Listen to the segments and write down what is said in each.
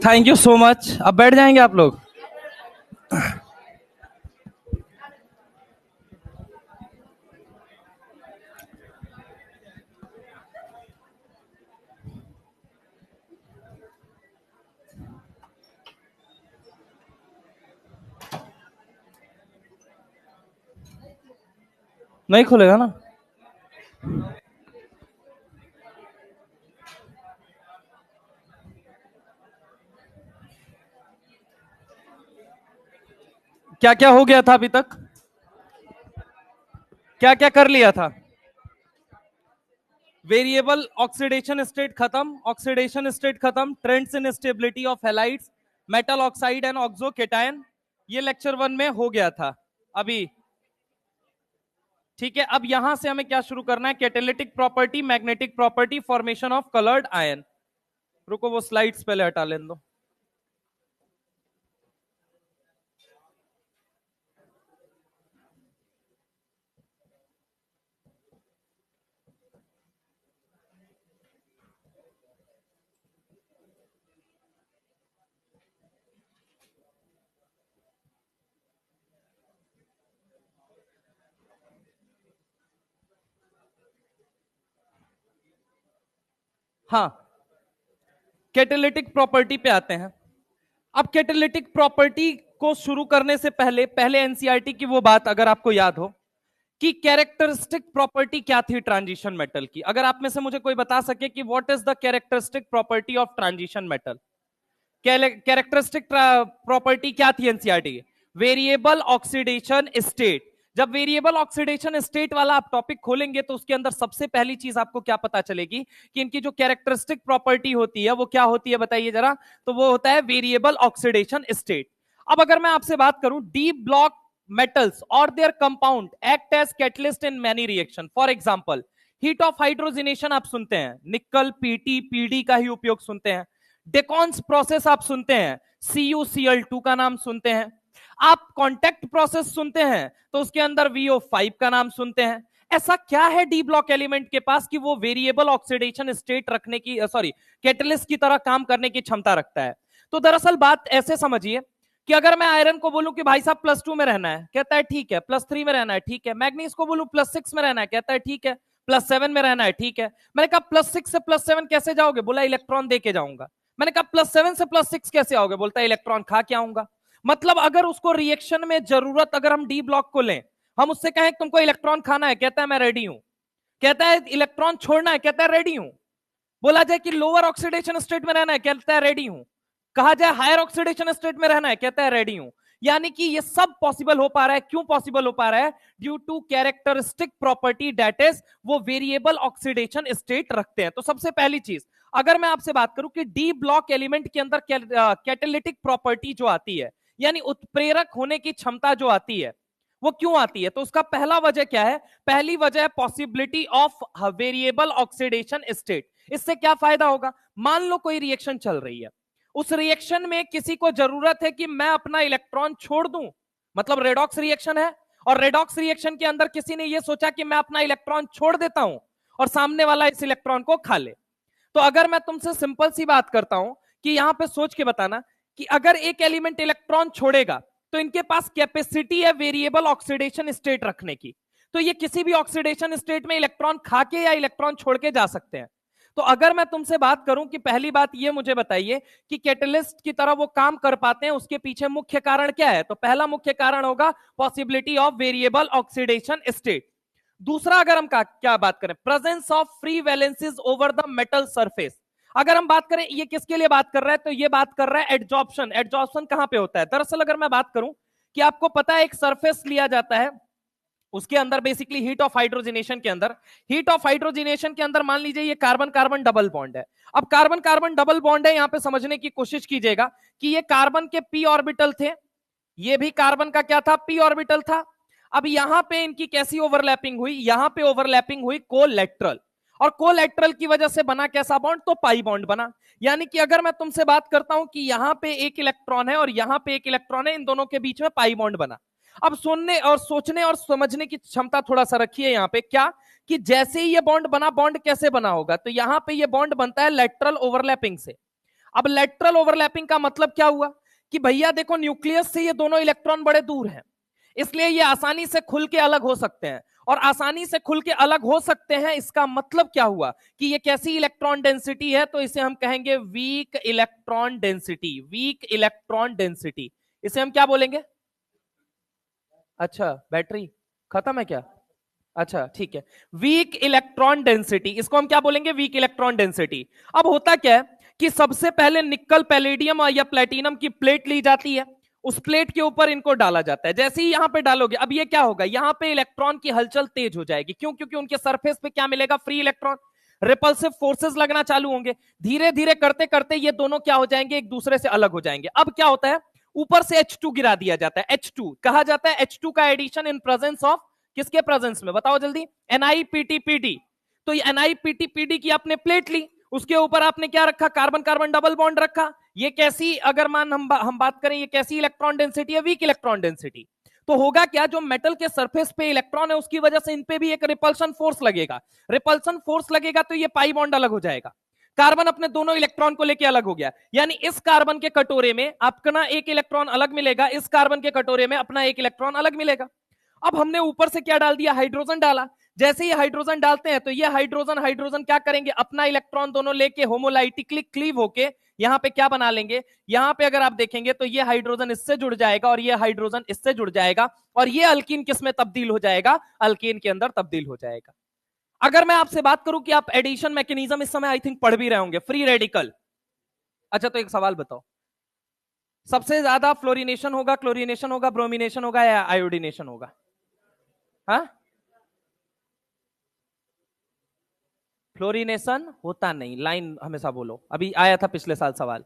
Thank you so much. अब बैठ जाएंगे आप लोग। नहीं खुलेगा ना? क्या क्या हो गया था अभी तक? क्या क्या कर लिया था? वेरिएबल ऑक्सीडेशन स्टेट खत्म, ऑक्सीडेशन स्टेट खत्म, trends in stability of halides, metal oxide and oxo cation, ये लेक्चर 1 में हो गया था अभी। ठीक है, अब यहां से हमें क्या शुरू करना है? Catalytic property, magnetic property, formation of coloured ion. रुको वो स्लाइड्स पहले हटा लेने दो। हाँ, कैटालिटिक प्रॉपर्टी पे आते हैं। अब कैटालिटिक प्रॉपर्टी को शुरू करने से पहले एनसीईआरटी की वो बात अगर आपको याद हो कि कैरेक्टरिस्टिक प्रॉपर्टी क्या थी ट्रांजिशन मेटल की। अगर आप में से मुझे कोई बता सके कि what is the characteristic property of transition metal, characteristic property क्या थी एनसीईआरटी की? Variable oxidation state. जब वेरिएबल ऑक्सीडेशन स्टेट वाला आप टॉपिक खोलेंगे तो उसके अंदर सबसे पहली चीज आपको क्या पता चलेगी कि इनकी जो कैरेक्टरिस्टिक प्रॉपर्टी होती है वो क्या होती है, बताइए जरा। तो वो होता है वेरिएबल ऑक्सीडेशन स्टेट। अब अगर मैं आपसे बात करूं, deep block metals or their compound act as catalyst in many reaction. For example, heat of hydrogenation आप सुनते हैं, निकल पीटी पीडी का ही उपयोग सुनते हैं। डेकॉन्स प्रोसेस आप सुनते हैं, CuCl2 का नाम सुनते हैं। आप कॉन्टेक्ट प्रोसेस सुनते हैं तो उसके अंदर VO5 का नाम सुनते हैं। ऐसा क्या है डी ब्लॉक एलिमेंट के पास कि वो वेरिएबल ऑक्सीडेशन स्टेट रखने की कैटलिस्ट की तरह काम करने की क्षमता रखता है? तो दरअसल बात ऐसे समझिए कि अगर मैं आयरन को बोलूं कि भाई साहब +2 में रहना है, कहता है ठीक है। +3 में रहना है, ठीक है। मैग्नीज को बोलूं +6 में रहना है, कहता है ठीक है। +7 में रहना है, ठीक है। मैंने कहा +6 से +7 कैसे जाओगे? बोला इलेक्ट्रॉन दे के जाऊंगा। मैंने कहा +7 से +6 कैसे आओगे? बोलता है इलेक्ट्रॉन खा के आऊंगा। मतलब अगर उसको रिएक्शन में जरूरत, अगर हम डी ब्लॉक को लें, हम उससे कहें तुमको इलेक्ट्रॉन खाना है, कहता है मैं रेडी हूं। कहता है इलेक्ट्रॉन छोड़ना है, कहता है रेडी हूं। बोला जाए कि लोअर ऑक्सीडेशन स्टेट में रहना है, कहता है रेडी हूं। कहा जाए हायर ऑक्सीडेशन स्टेट में रहना है, कहता है रेडी हूं। यानी कि ये सब पॉसिबल हो पा रहा है। क्यों पॉसिबल हो पा रहा है? Due to characteristic property, that is वो वेरिएबल ऑक्सीडेशन स्टेट रखते हैं। तो सबसे पहली चीज, अगर मैं आपसे बात करूं कि डी ब्लॉक एलिमेंट के अंदर कैटालिटिक प्रॉपर्टी जो आती है, यानी उत्प्रेरक होने की क्षमता जो आती है, वो क्यों आती है? तो उसका पहला वजह क्या है? पहली वजह है possibility of variable oxidation state. इससे क्या फायदा होगा? मान लो कोई रिएक्शन चल रही है, उस रिएक्शन में किसी को जरूरत है कि मैं अपना इलेक्ट्रॉन छोड़ दूं, मतलब रेडॉक्स रिएक्शन है, और रेडॉक्स रिएक्शन के अंदर किसी ने यह सोचा कि मैं अपना इलेक्ट्रॉन छोड़ देता हूं और सामने वाला इस इलेक्ट्रॉन को खा ले। तो अगर मैं तुमसे सिंपल सी बात करता हूं कि यहां पे सोच के बताना कि अगर एक एलिमेंट इलेक्ट्रॉन छोड़ेगा तो इनके पास कैपेसिटी है वेरिएबल ऑक्सीडेशन स्टेट रखने की। तो ये किसी भी ऑक्सीडेशन स्टेट में इलेक्ट्रॉन खा के या इलेक्ट्रॉन छोड़ के जा सकते हैं। तो अगर मैं तुमसे बात करूं कि पहली बात ये मुझे बताइए कि कैटलिस्ट की तरह वो काम कर पाते हैं, उसके पीछे मुख्य कारण क्या है? तो पहला मुख्य कारण होगा possibility of variable oxidation state. दूसरा, अगर हम क्या बात करें, presence of free valencies over the metal surface. अगर हम बात करें ये किसके लिए बात कर रहा है, तो ये बात कर रहा है एडजॉर्प्शन। एडजॉर्प्शन कहां पे होता है? दरअसल अगर मैं बात करूं कि आपको पता है एक सरफेस लिया जाता है, उसके अंदर बेसिकली हीट ऑफ हाइड्रोजनेशन के अंदर मान लीजिए ये कार्बन कार्बन डबल बॉन्ड है। अब कार्बन कार्बन डबल बॉन्ड है, यहां पे समझने की कोशिश कीजिएगा कि ये कार्बन के p ऑर्बिटल थे, ये भी कार्बन का क्या था? p ऑर्बिटल था। अब यहां पे इनकी कैसी ओवरलैपिंग हुई? यहां पे ओवरलैपिंग हुई कोलैटरल, और कोलैटरल की वजह से बना कैसा बॉन्ड? तो पाई बॉन्ड बना। यानी कि अगर मैं तुमसे बात करता हूं कि यहां पे एक इलेक्ट्रॉन है और यहां पे एक इलेक्ट्रॉन है, इन दोनों के बीच में पाई बॉन्ड बना। अब सुनने और सोचने और समझने की क्षमता थोड़ा सा रखिए यहां पे, क्या कि जैसे ही ये बॉन्ड बना, बॉन्ड कैसे बना होगा, तो यहां पे ये बॉन्ड बनता है लेटरल ओवरलैपिंग से। अब लेटरल ओवरलैपिंग का मतलब क्या हुआ कि भैया देखो न्यूक्लियस से ये दोनों इलेक्ट्रॉन बड़े दूर हैं, इसलिए ये आसानी से खुल के अलग हो सकते हैं, और आसानी से खुल के अलग हो सकते हैं इसका मतलब क्या हुआ कि ये कैसी इलेक्ट्रॉन डेंसिटी है, तो इसे हम कहेंगे weak electron density. Weak electron density, इसे हम क्या बोलेंगे? अच्छा, बैटरी खत्म है क्या? अच्छा ठीक है, वीक इलेक्ट्रॉन डेंसिटी, इसको हम क्या बोलेंगे? Weak electron density. अब होता क्या है कि सबसे पहले निकल, पैलेडियम या प्लेटिनम की प्लेट ली जाती है, उस प्लेट के ऊपर इनको डाला जाता है। जैसे ही यहां पे डालोगे, अब ये क्या होगा, यहां पे इलेक्ट्रॉन की हलचल तेज हो जाएगी। क्यों? क्योंकि उनके सरफेस पे क्या मिलेगा? Free electron. रिपल्सिव फोर्सेस लगना चालू होंगे, धीरे धीरे करते करते ये दोनों क्या हो जाएंगे? एक दूसरे से अलग हो जाएंगे। अब क्या होता है, ऊपर से H2 गिरा दिया जाता है। H2 कहा जाता है H2 का एडिशन इन प्रेजेंस ऑफ, किसके प्रेजेंस में बताओ जल्दी? NiPTPD। तो ये NiPTPD की आपने प्लेट ली, उसके ऊपर आपने क्या रखा? कार्बन कार्बन डबल बॉन्ड रखा। ये कैसी, अगर मान हम बात करें, ये कैसी इलेक्ट्रॉन डेंसिटी है? Weak electron density. तो होगा क्या, जो मेटल के सरफेस पे इलेक्ट्रॉन है उसकी वजह से इन पे भी एक रिपल्सन फोर्स लगेगा। रिपल्सन फोर्स लगेगा तो ये पाई बॉन्ड अलग हो जाएगा, कार्बन अपने दोनों इलेक्ट्रॉन को लेके अलग हो गया। यानी इस कार्बन के कटोरे में अपना एक इलेक्ट्रॉन अलग मिलेगा, इस कार्बन के कटोरे में अपना एक इलेक्ट्रॉन अलग मिलेगा। अब हमने ऊपर से क्या डाल दिया? हाइड्रोजन डाला। जैसे ही हाइड्रोजन डालते हैं तो ये हाइड्रोजन हाइड्रोजन क्या करेंगे? अपना इलेक्ट्रॉन दोनों लेके होमोलाइटिकली क्लीव होके यहां पे क्या बना लेंगे? यहां पे अगर आप देखेंगे तो ये हाइड्रोजन इससे जुड़ जाएगा और ये हाइड्रोजन इससे जुड़ जाएगा, और ये अल्कीन किस में तब्दील हो जाएगा? अल्कीन के अंदर तब्दील हो जाएगा। अगर मैं आपसे बात करूं कि आप एडिशन मैकेनिज्म इस समय आई थिंक पढ़ भी रहे होंगे, फ्री रेडिकल। अच्छा, तो एक सवाल बताओ, सबसे ज्यादा फ्लोरिनेशन होगा, क्लोरिनेशन होगा, ब्रोमिनेशन होगा या आयोडीनेशन होगा? हाँ, फ्लोरिनेशन होता नहीं, लाइन हमेशा बोलो, अभी आया था पिछले साल सवाल।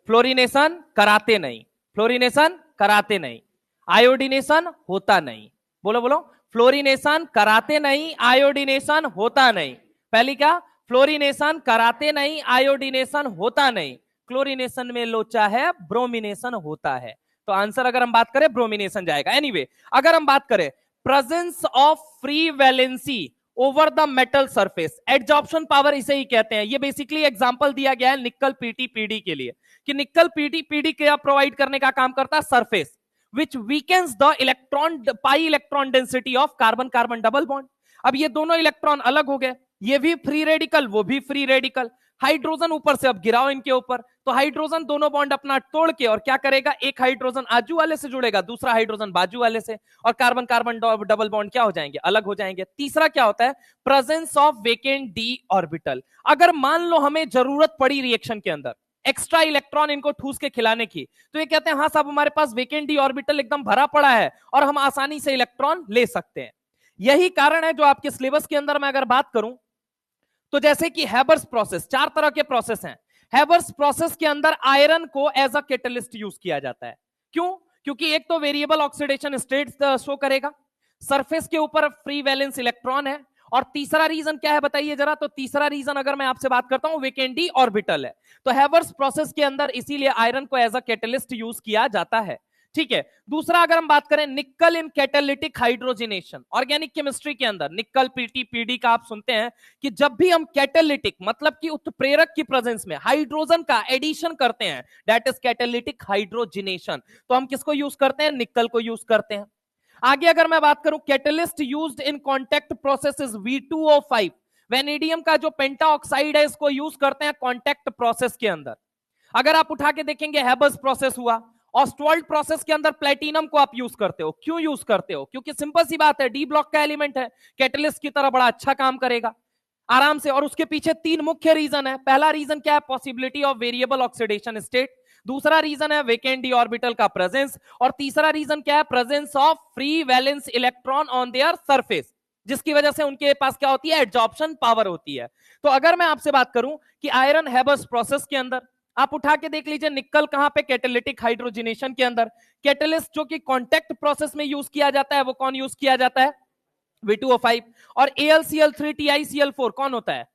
फ्लोरिनेशन कराते नहीं, फ्लोरिनेशन कराते नहीं, आयोडीनेशन होता नहीं। बोलो बोलो, फ्लोरिनेशन कराते नहीं, आयोडीनेशन होता नहीं। पहली क्या? फ्लोरिनेशन कराते नहीं, आयोडीनेशन होता नहीं। क्लोरिनेशन में लोचा है, ब्रोमिनेशन होता है। तो आंसर अगर हम बात करें ब्रोमिनेशन जाएगा। एनीवे, अगर हम बात करें presence of free valency over the metal surface, adsorption power इसे ही कहते हैं। ये बेसिकली एग्जांपल दिया गया है निकल पीटी के लिए, कि निकल पीटी क्या प्रोवाइड करने का काम करता है? Surface which weakens the electron, pi electron density of carbon carbon double bond. अब ये दोनों इलेक्ट्रॉन अलग हो गए, ये भी फ्री रेडिकल, वो भी फ्री रेडिकल। हाइड्रोजन ऊपर से अब गिराओ इनके ऊपर, तो हाइड्रोजन दोनों बॉन्ड अपना तोड़ के और क्या करेगा? एक हाइड्रोजन आजू वाले से जुड़ेगा, दूसरा हाइड्रोजन बाजू वाले से, और कार्बन कार्बन डबल बॉन्ड क्या हो जाएंगे? अलग हो जाएंगे। तीसरा क्या होता है? Presence of vacant D orbital. अगर मान लो हमें जरूरत पड़ी रिएक्शन के अंदर एक्स्ट्रा इलेक्ट्रॉन इनको ठूस के खिलाने की, तो ये कहते हैं हाँ साहब हमारे पास वेकेंट डी ऑर्बिटल एकदम भरा पड़ा है और हम आसानी से इलेक्ट्रॉन ले सकते हैं। यही कारण है जो आपके सिलेबस के अंदर मैं अगर बात करूं तो जैसे कि हैबर्स प्रोसेस, 4 तरह के प्रोसेस हैं। हैबर्स प्रोसेस के अंदर आयरन को एज अ कैटलिस्ट यूज किया जाता है। क्यों? क्योंकि एक तो वेरिएबल ऑक्सीडेशन स्टेट शो करेगा, सरफेस के ऊपर फ्री वैलेंस इलेक्ट्रॉन है, और तीसरा रीजन क्या है बताइए जरा? तो तीसरा रीजन अगर मैं आपसे बात करता हूं, वेकेंट डी ऑर्बिटल है। तो हैबर्स प्रोसेस के अंदर इसीलिए आयरन को एज अ कैटलिस्ट यूज किया जाता है। ठीक है। दूसरा अगर हम बात करें निकल इन कैटालिटिक हाइड्रोजनेशन, ऑर्गेनिक केमिस्ट्री के अंदर निकल पीटी का आप सुनते हैं कि जब भी हम कैटालिटिक मतलब कि उत्प्रेरक की प्रेजेंस में हाइड्रोजन का एडिशन करते हैं, दैट इज कैटालिटिक हाइड्रोजनेशन, तो हम किसको यूज करते हैं? निकल को यूज करते हैं। आगे अगर मैं बात करूं, catalyst used in contact processes V2O5, vanadium का जो पेंटा ऑक्साइड है इसको यूज करते हैं कांटेक्ट प्रोसेस के अंदर। अगर आप उठा के देखेंगे हैबर्स प्रोसेस हुआ, ऑस्टवाल्ड प्रोसेस के अंदर प्लेटिनम को आप यूज करते हो। क्यों यूज करते हो? क्योंकि सिंपल सी बात है, डी ब्लॉक का एलिमेंट है, कैटलिस्ट की तरह बड़ा अच्छा काम करेगा आराम से। और उसके पीछे 3 मुख्य रीजन है। पहला रीजन क्या है? Possibility of variable oxidation state. दूसरा रीजन है वेकेंट डी ऑर्बिटल का प्रेजेंस, और तीसरा रीजन क्या है? Presence of free valence electron on their surface, जिसकी वजह से उनके पास क्या होती है? एड्जॉर्प्शन पावर होती है। तो अगर मैं आपसे बात करूं कि आयरन हैबर्स प्रोसेस के अंदर आप उठा के देख लीजिए, निकल कहां पे? कैटालिटिक हाइड्रोजनेशन के अंदर। कैटलिस्ट जो कि कांटेक्ट प्रोसेस में यूज किया जाता है वो कौन यूज किया जाता है? V2O5। और AlCl3 TiCl4 कौन होता है?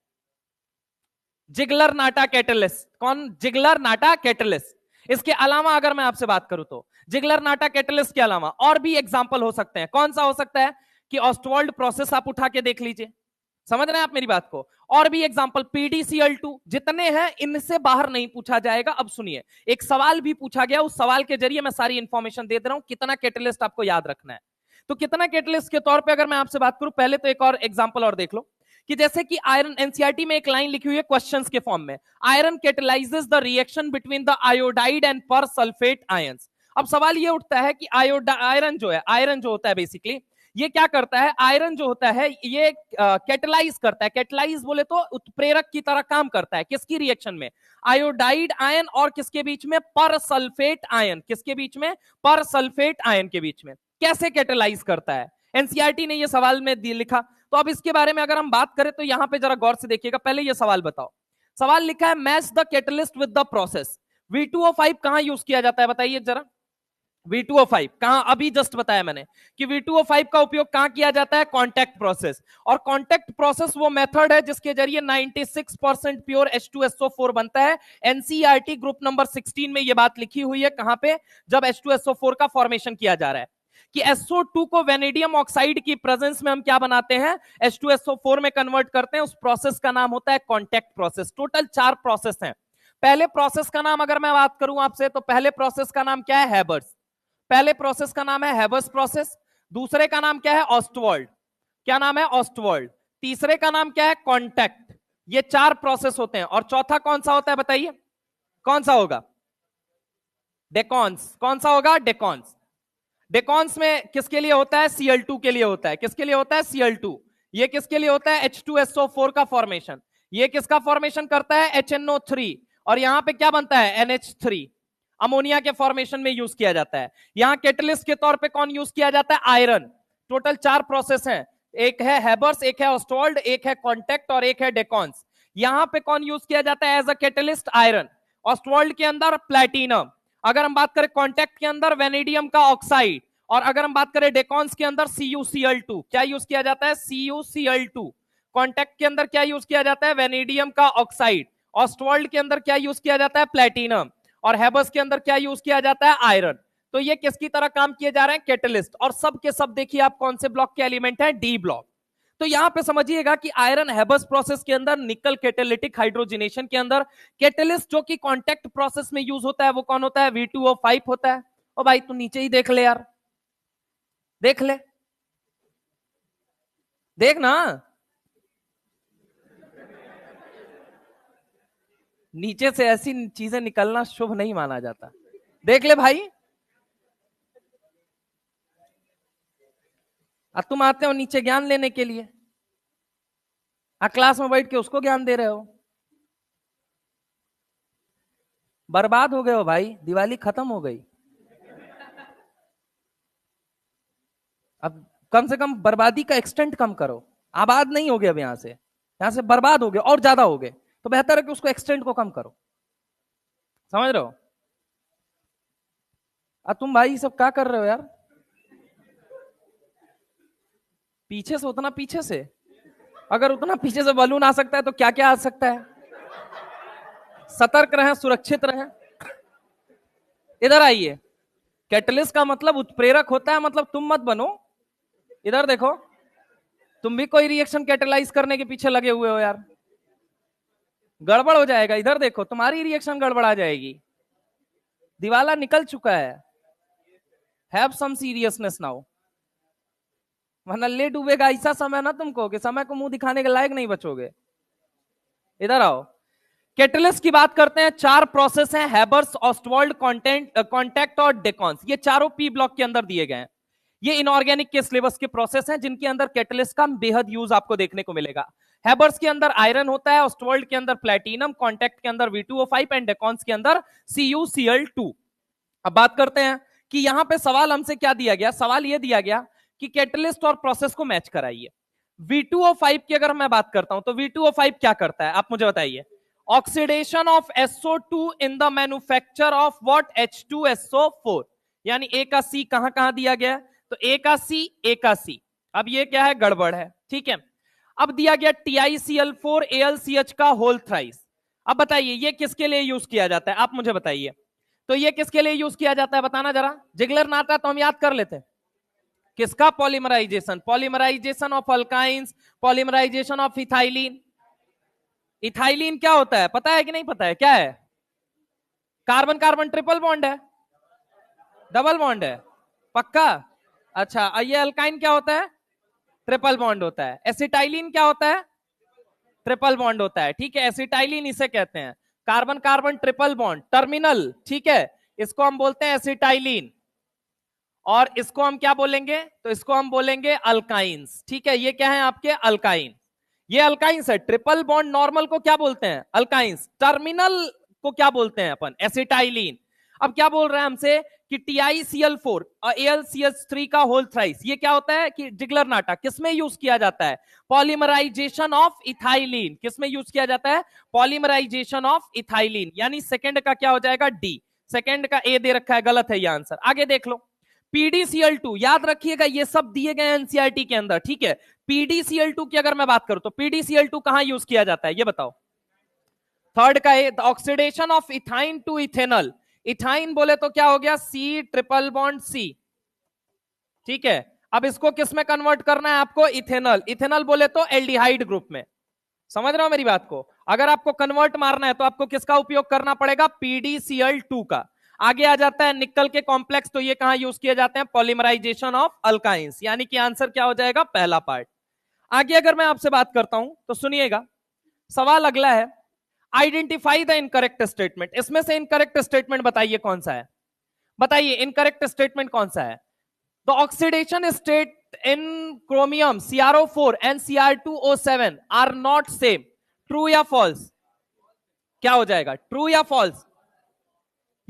Ziegler Natta catalyst. कौन? Ziegler Natta catalyst. इसके अलावा अगर मैं आपसे बात करूं तो जिगलर नाटा कैटलिस्ट के अलावा और भी एग्जाम्पल हो सकते हैं। कौन सा हो सकता है कि ऑस्टवाल्ड प्रोसेस आप उठा के देख लीजिए, समझ रहे हैं आप मेरी बात को। और भी एग्जाम्पल PDCl2, जितने हैं इनसे बाहर नहीं पूछा जाएगा। अब सुनिए, एक सवाल भी पूछा गया, उस सवाल के जरिए मैं सारी इंफॉर्मेशन दे रहा हूं, कितना कैटलिस्ट आपको याद रखना है। तो कितना कैटलिस्ट के तौर पे अगर मैं आपसे बात करूं, पहले तो एक और एग्जांपल और देख लो कि जैसे कि आयरन, एनसीईआरटी में एक लाइन लिखी हुई है क्वेश्चंस के फॉर्म में, iron कैटलाइजेस the reaction between the iodide and पर सल्फेट आयंस। अब सवाल ये उठता है कि आयरन जो है, आयरन जो होता है बेसिकली ये क्या करता है, आयरन जो होता है ये कैटलाइज करता है। कैटलाइज बोले तो उत्प्रेरक की तरह काम करता है, किसकी रिएक्शन में, आयोडाइड आयन और किसके बीच में, पर सल्फेट आयन, किसके बीच में, पर सल्फेट आयन के बीच में। कैसे कैटलाइज करता है, एनसीईआरटी ने ये सवाल में लिखा। तो अब इसके बारे में अगर हम बात करें तो यहां पे जरा गौर से देखिएगा। पहले ये सवाल बताओ, सवाल लिखा है match the catalyst with the process. V2O5 कहां यूज किया जाता है बताइए जरा। V2O5 कहां, अभी जस्ट बताया मैंने कि V2O5 का उपयोग कहां किया जाता है, कॉन्टैक्ट प्रोसेस। और कॉन्टैक्ट प्रोसेस वो मेथड है जिसके जरिए 96% प्योर H2SO4 बनता है। एनसीईआरटी ग्रुप नंबर 16 में ये बात लिखी हुई है, कहां पे, जब H2SO4 का फॉर्मेशन किया जा रहा है कि SO2 को वेनेडियम ऑक्साइड की प्रेजेंस में हम क्या बनाते हैं, H2SO4 में कन्वर्ट करते हैं। उस प्रोसेस का नाम होता है कॉन्टैक्ट प्रोसेस। टोटल 4 प्रोसेस हैं। पहले प्रोसेस का नाम अगर मैं बात करूं आपसे, तो पहले प्रोसेस का नाम क्या है, हैबर्स। पहले प्रोसेस का नाम है हैबर्स प्रोसेस। दूसरे का नाम क्या है, ऑस्टवाल्ड। क्या नाम है, ऑस्टवाल्ड। तीसरे का नाम क्या है, कॉन्टैक्ट। ये 4 प्रोसेस होते हैं। और चौथा कौन सा होता है बताइए, कौन सा होगा, डेकॉन्स। कौन सा होगा, डेकॉन्स। डेकॉन्स में किसके लिए होता है, Cl2 के लिए होता है। किसके लिए होता है, Cl2। ये किसके लिए होता है, H2SO4 का फॉर्मेशन। ये किसका फॉर्मेशन करता है, HNO3। और यहां पे क्या बनता है, NH3, अमोनिया के फॉर्मेशन में यूज किया जाता है। यहां कैटलिस्ट के तौर पे कौन यूज किया जाता है, आयरन। टोटल 4 प्रोसेस हैं, एक है हैबर्स, एक है ऑस्टवाल्ड, एक है कॉन्टैक्ट और एक है डेकॉन्स। यहां पे कौन यूज किया जाता है एज अ कैटलिस्ट, आयरन। ऑस्टवाल्ड के अंदर प्लैटिनम, अगर हम बात करें कॉन्टैक्ट के अंदर वेनेडियम का ऑक्साइड, और अगर हम बात करें डेकॉन्स के अंदर CuCl2। क्या यूज किया जाता है, CuCl2। कॉन्टैक्ट के अंदर क्या यूज किया जाता है, वेनेडियम का ऑक्साइड। ऑस्टवाल्ड के अंदर क्या यूज किया जाता है, प्लैटिनम। और हैबर्स के अंदर क्या यूज किया जाता है, आयरन। तो ये किसकी तरह काम किए जा रहे हैं, कैटलिस्ट। और सब के सब देखिए आप कौन से ब्लॉक के एलिमेंट है, डी ब्लॉक। तो यहां पे समझिएगा कि आयरन हैबर्स प्रोसेस के अंदर, निकल कैटालिटिक हाइड्रोजनेशन के अंदर, कैटलिस्ट जो कि कॉन्टैक्ट प्रोसेस में यूज होता है वो कौन होता है, V2O5 होता है। ओ भाई तू नीचे ही देख ले यार, देख ले, देख ना, नीचे से ऐसी चीजें निकलना शुभ नहीं माना जाता। देख ले भाई, अब तुम आते हो नीचे ज्ञान लेने के लिए, क्लास में बैठ के उसको ज्ञान दे रहे हो। बर्बाद हो गए हो भाई, दिवाली खत्म हो गई। अब कम से कम बर्बादी का एक्सटेंट कम करो। आबाद नहीं हो गए, अब यहां से बर्बाद हो गए और ज्यादा हो गए, तो बेहतर है कि उसको एक्सटेंट को कम करो। समझ रहे हो। अब तुम भाई सब क्या कर रहे हो यार, पीछे से, उतना पीछे से, अगर उतना पीछे से बलून आ सकता है तो क्या क्या आ सकता है। सतर्क रहें, सुरक्षित रहें। इधर आइए, कैटलिस्ट का मतलब उत्प्रेरक होता है, मतलब तुम मत बनो। इधर देखो, तुम भी कोई रिएक्शन कैटलाइज करने के पीछे लगे हुए हो यार, गड़बड़ हो जाएगा। इधर देखो, तुम्हारी रिएक्शन गड़बड़ा जाएगी, दिवाला निकल चुका है। हैव सम सीरियसनेस नाउ, वरना ले डूबेगा ऐसा समय ना तुमको कि समय को मुंह दिखाने के लायक नहीं बचोगे। इधर आओ, कैटलिस्ट की बात करते हैं। 4 प्रोसेस हैं, हैबर्स, ऑस्टवाल्ड, कॉन्टैक्ट और डेकॉन्स। ये चारों पी ब्लॉक के अंदर दिए गए हैं। ये इनऑर्गेनिक के सिलेबस के प्रोसेस हैं जिनके अंदर कैटलिस्ट का बेहद यूज आपको देखने को मिलेगा। हैबर्स के अंदर आयरन होता है, ऑस्टवाल्ड के अंदर प्लैटिनम, कॉन्टैक्ट के अंदर V2O5 एंड डेकॉन्स के अंदर CuCl2। अब बात करते हैं कि यहां पे सवाल हमसे क्या दिया गया, सवाल ये दिया गया कि कैटलिस्ट और प्रोसेस को मैच कराइए। V2O5 की अगर मैं बात करता हूं तो V2O5 क्या करता है, आप मुझे बताइए। Oxidation of SO2 in the manufacture of what, H2SO4। यानी A का C कहां कहां दिया गया, तो A का C। अब ये क्या है, गड़बड़ है, ठीक है। अब दिया गया TiCl4 AlCH का होल थ्राइस। अब बताइए ये किसके लिए यूज किया जाता है, आप मुझे बताइए। तो ये किसके लिए यूज किया जाता है बताना जरा, जिगलर नाटा तो हम याद कर लेते हैं, किसका polymerization, polymerization of alkynes, polymerization of ethylene. Ethylene क्या होता है पता है कि नहीं पता है, क्या है, कार्बन कार्बन ट्रिपल बॉन्ड है, डबल बॉन्ड है, पक्का। अच्छा ये अल्काइन क्या होता है, ट्रिपल बॉन्ड होता है। एसिटाइलिन क्या होता है, ट्रिपल बॉन्ड होता है, ठीक है। एसिटाइलिन इसे कहते हैं, carbon carbon triple bond terminal, ठीक है, इसको हम बोलते हैं एसिटाइलिन। और इसको हम क्या बोलेंगे, तो इसको हम बोलेंगे अल्काइंस, ठीक है। ये क्या है आपके अल्काइन, ये अल्काइंस है। ट्रिपल बॉन्ड नॉर्मल को क्या बोलते हैं, अल्काइंस। टर्मिनल को क्या बोलते हैं अपन, एसिटाइलिन। अब क्या बोल रहा है हमसे कि TiCl4 और AlCH3 का होल थ्राइस, ये क्या होता है कि जिगलर नाटा किसमें यूज किया जाता है, पॉलीमराइजेशन ऑफ इथाइलिन, किसमें यूज किया जाता है, पॉलीमराइजेशन ऑफ इथाइलिन। यानी सेकंड का क्या हो जाएगा, डी, सेकंड का ए दे रखा है, गलत है ये आंसर। आगे देख लो, PDCl2, याद रखिएगा ये सब दिए गए एनसीईआरटी के अंदर, ठीक है। PDCl2 की अगर मैं बात करूं तो PDCl2 कहां यूज किया जाता है ये बताओ, थर्ड का है, oxidation of ethyne to ethanol. Ethyne बोले तो क्या हो गया, C ट्रिपल बॉन्ड C, ठीक है। अब इसको किस में कन्वर्ट करना है आपको, इथेनॉल। इथेनॉल बोले तो एल्डिहाइड ग्रुप में, समझ रहे हो मेरी बात को। अगर आपको कन्वर्ट मारना है तो आपको किसका उपयोग करना पड़ेगा, PDCl2 का। आगे आ जाता है निकल के कॉम्प्लेक्स, तो ये कहां यूज किए जाते हैं, पॉलीमराइजेशन ऑफ अल्काइंस। यानी कि आंसर क्या हो जाएगा, पहला पार्ट। आगे अगर मैं आपसे बात करता हूं तो सुनिएगा, सवाल अगला है, आइडेंटिफाई द इनकरेक्ट स्टेटमेंट। इसमें से इनकरेक्ट स्टेटमेंट बताइए कौन सा है, बताइए इनकरेक्ट स्टेटमेंट कौन सा है। The oxidation state in chromium CrO4 and Cr2O7 are not same, true या फॉल्स, क्या हो जाएगा, ट्रू या फॉल्स।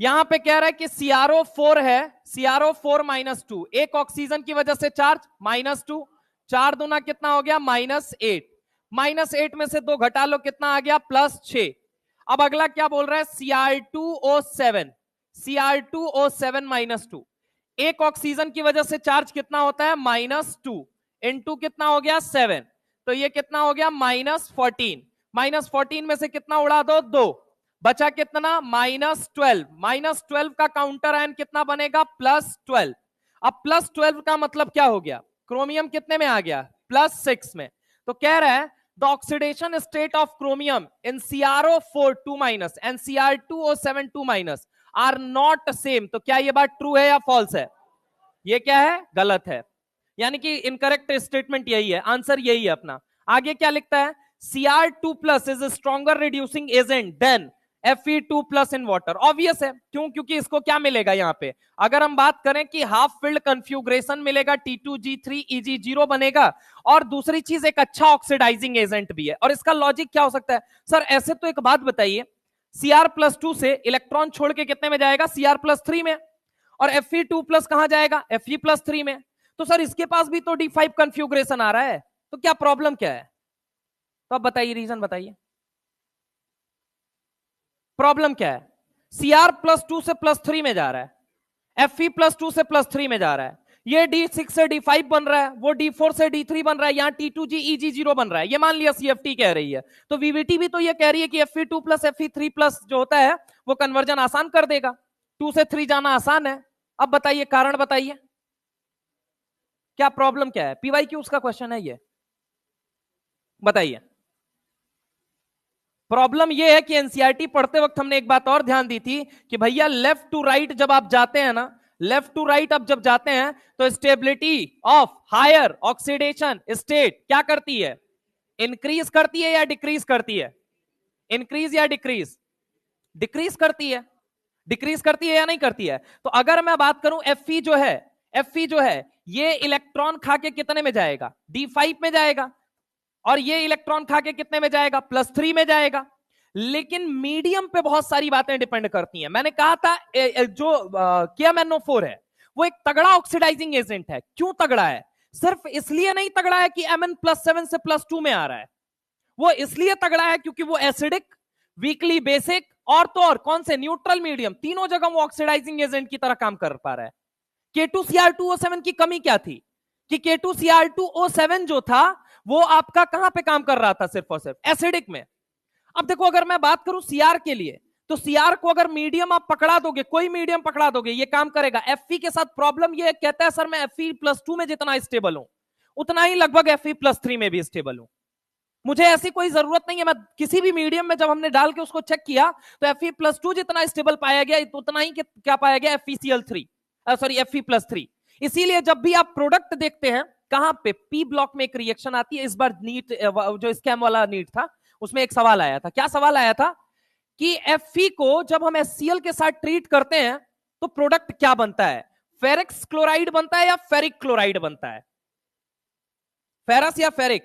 यहां पे कह रहा है कि CrO4 है, CrO4 -2, एक ऑक्सीजन की वजह से चार्ज -2, 4 दूना कितना हो गया, -8, -8 में से 2 घटा लो कितना आ गया, +6। अब अगला क्या बोल रहा है, Cr2O7, Cr2O7 -2, एक ऑक्सीजन की वजह से चार्ज कितना होता है, -2 इंटू कितना हो गया 7, तो ये कितना हो गया -14, -14 में से कितना उड़ा दो, 2, बचा कितना, -12, -12 का काउंटर आयन कितना बनेगा, +12। अब +12 का मतलब क्या हो गया, क्रोमियम कितने में आ गया, +6 में। तो कह रहा है the oxidation state of chromium in CrO4 2- and Cr2O7 2- are not same. तो क्या ये बात ट्रू है या फॉल्स है, ये क्या है, गलत है। यानी कि इनकरेक्ट स्टेटमेंट यही है, आंसर यही है अपना। आगे क्या लिखता है, Cr2+ is stronger reducing agent than Fe2+ in water. Obvious है, क्यों, क्योंकि इसको क्या मिलेगा यहाँ पे, अगर हम बात करें कि हाफ फिल्ड कंफ्यूग्रेशन मिलेगा, T2G3 Eg0 बनेगा, और दूसरी चीज एक अच्छा ऑक्सीडाइजिंग एजेंट भी है। और इसका लॉजिक क्या हो सकता है सर, ऐसे तो एक बात बताइए, Cr+2 से इलेक्ट्रॉन छोड़ के कितने में जाएगा, Cr+3 में, और Fe2+ कहां जाएगा, Fe+3 में। तो सर इसके पास भी तो D5 कंफ्यूग्रेशन आ रहा है, तो क्या प्रॉब्लम क्या है, तो अब बताइए, रीजन बताइए, प्रॉब्लम क्या है। Cr+2 से +3 में जा रहा है, Fe+2 से +3 में जा रहा है, ये D6 से D5 बन रहा है, वो D4 से D3 बन रहा है, यहाँ T2G Eg0 बन रहा है, ये मान लिया CFT कह रही है, तो VVT भी तो ये कह रही है कि Fe2+ Fe3+ जो होता है वो कन्वर्जन आसान कर देगा, 2 से 3 जाना आसान है। अब बताइए कारण बताइए, क्या प्रॉब्लम क्या है, PYQs का क्वेश्चन है ये, बताइए। प्रॉब्लम यह है कि एनसीईआरटी पढ़ते वक्त हमने एक बात और ध्यान दी थी कि भैया लेफ्ट टू राइट जब आप जाते हैं ना, लेफ्ट टू राइट अब जब जाते हैं तो stability of higher oxidation state क्या करती है, इंक्रीज करती है या डिक्रीज करती है, इंक्रीज या डिक्रीज, डिक्रीज करती है, डिक्रीज करती है या नहीं करती है। तो अगर मैं बात करूं Fe जो है, Fe जो है ये इलेक्ट्रॉन खा के कितने में जाएगा, D5 में जाएगा, और ये इलेक्ट्रॉन खा के कितने में जाएगा, +3 में जाएगा। लेकिन मीडियम पे बहुत सारी बातें डिपेंड करती हैं। मैंने कहा था जो KMnO4 है वो एक तगड़ा ऑक्सीडाइजिंग एजेंट है। क्यों तगड़ा है, सिर्फ इसलिए नहीं तगड़ा है कि Mn+7 से +2 में आ रहा है, वो इसलिए तगड़ा है क्योंकि वो एसिडिक, वीकली बेसिक, और तो और कौन से, न्यूट्रल मीडियम, तीनों जगह वो ऑक्सीडाइजिंग एजेंट की तरह काम कर पा रहा है। K2Cr2O7 की कमी क्या थी कि K2Cr2O7 जो था वो आपका कहां पे काम कर रहा था, सिर्फ और सिर्फ एसिडिक में। अब देखो अगर मैं बात करूं Cr के लिए, तो सीआर को अगर मीडियम आप पकड़ा दोगे, कोई मीडियम पकड़ा दोगे, ये काम करेगा। एफई के साथ प्रॉब्लम ये कहता है सर मैं Fe+2 में जितना स्टेबल हूं उतना ही लगभग Fe+3 में भी स्टेबल हूं। मुझे ऐसी कोई जरूरत नहीं है, मैं किसी भी मीडियम में जब हमने डाल के उसको चेक किया तो Fe+2 जितना स्टेबल पाया गया उतना ही क्या पाया गया, FeCl3 सॉरी Fe+3। इसीलिए जब भी आप प्रोडक्ट देखते हैं कहां पे पी ब्लॉक में एक रिएक्शन आती है। इस बार नीट जो स्कैम वाला नीट था उसमें एक सवाल आया था। क्या सवाल आया था कि Fe को जब हम HCl के साथ ट्रीट करते हैं तो प्रोडक्ट क्या बनता है, फेरिक्स क्लोराइड बनता है या फेरिक क्लोराइड बनता है, फेरस या फेरिक?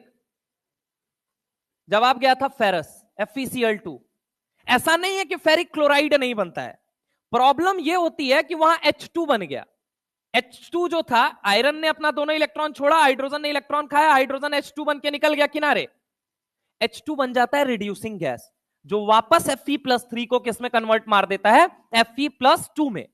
जवाब गया था फेरस, FeCl2। ऐसा नहीं है कि फेरिक क्लोराइड नहीं बनता है, प्रॉब्लम यह होती है कि वहां H2 बन गया। H2 जो था, आयरन ने अपना दोनों इलेक्ट्रॉन छोड़ा, हाइड्रोजन ने इलेक्ट्रॉन खाया, हाइड्रोजन H2 बन के निकल गया किनारे। H2 बन जाता है रिड्यूसिंग गैस, जो वापस Fe+3 को किस में कन्वर्ट मार देता है, Fe+2 में।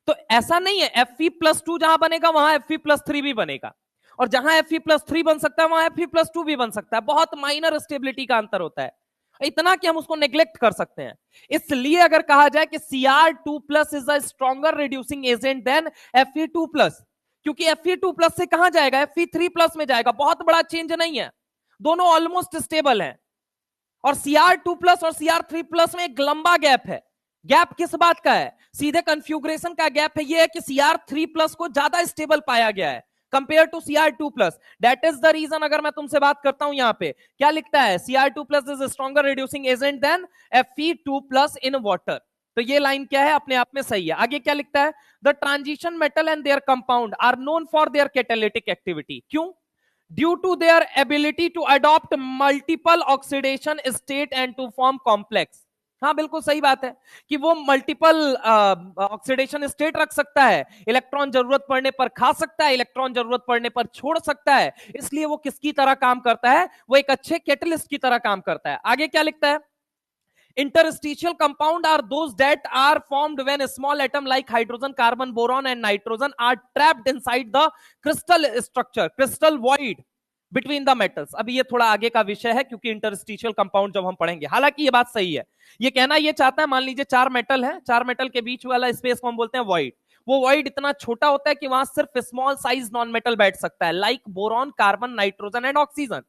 तो ऐसा नहीं है Fe+2 जहां बनेगा वहां Fe+3 भी बनेगा, और जहां Fe+3 बन सकता है वहां Fe+2 भी बन सकता है। बहुत माइनर स्टेबिलिटी का अंतर होता है, इतना कि हम उसको नेग्लेक्ट कर सकते हैं। इसलिए अगर कहा जाए कि Cr2+ is a stronger reducing agent than Fe2+, क्योंकि Fe2+ से कहां जाएगा, Fe3+ में जाएगा। बहुत बड़ा चेंज नहीं है, दोनों ऑलमोस्ट स्टेबल हैं। और Cr2+ और Cr3+ में एक लंबा गैप है। गैप किस बात का है, सीधे कन्फ्यूग्रेशन का गैप है। यह है कि Cr3+ को ज्यादा स्टेबल पाया गया है compare to Cr2+। That is the reason, अगर मैं तुमसे बात करता हूं यहां पे क्या लिखता है, Cr2+ is stronger reducing agent than Fe2+ in water. तो ये लाइन क्या है, अपने आप में सही है। आगे क्या लिखता है, the transition metal and their compound are known for their catalytic activity. क्यों, due to their ability to adopt multiple oxidation state and to form complex। हाँ बिल्कुल सही बात है कि वो मल्टीपल ऑक्सीडेशन स्टेट रख सकता है, इलेक्ट्रॉन जरूरत पड़ने पर खा सकता है, इलेक्ट्रॉन जरूरत पड़ने पर छोड़ सकता है। इसलिए वो किसकी तरह काम करता है, वो एक अच्छे कैटलिस्ट की तरह काम करता है। आगे क्या लिखता है, interstitial compound are those that are formed when a small atom like hydrogen, carbon, boron and nitrogen are trapped inside the crystal structure, crystal void between the metals। अभी ये थोड़ा आगे का विषय है क्योंकि इंटरस्टिशियल कंपाउंड जब हम पढ़ेंगे। हालांकि ये बात सही है, ये कहना ये चाहता है, मान लीजिए 4 मेटल है, 4 मेटल के बीच वाला स्पेस को हम बोलते हैं वॉइड। वो वॉइड इतना छोटा होता है कि वहां सिर्फ स्मॉल साइज नॉन मेटल बैठ सकता है, like boron, carbon, nitrogen and oxygen.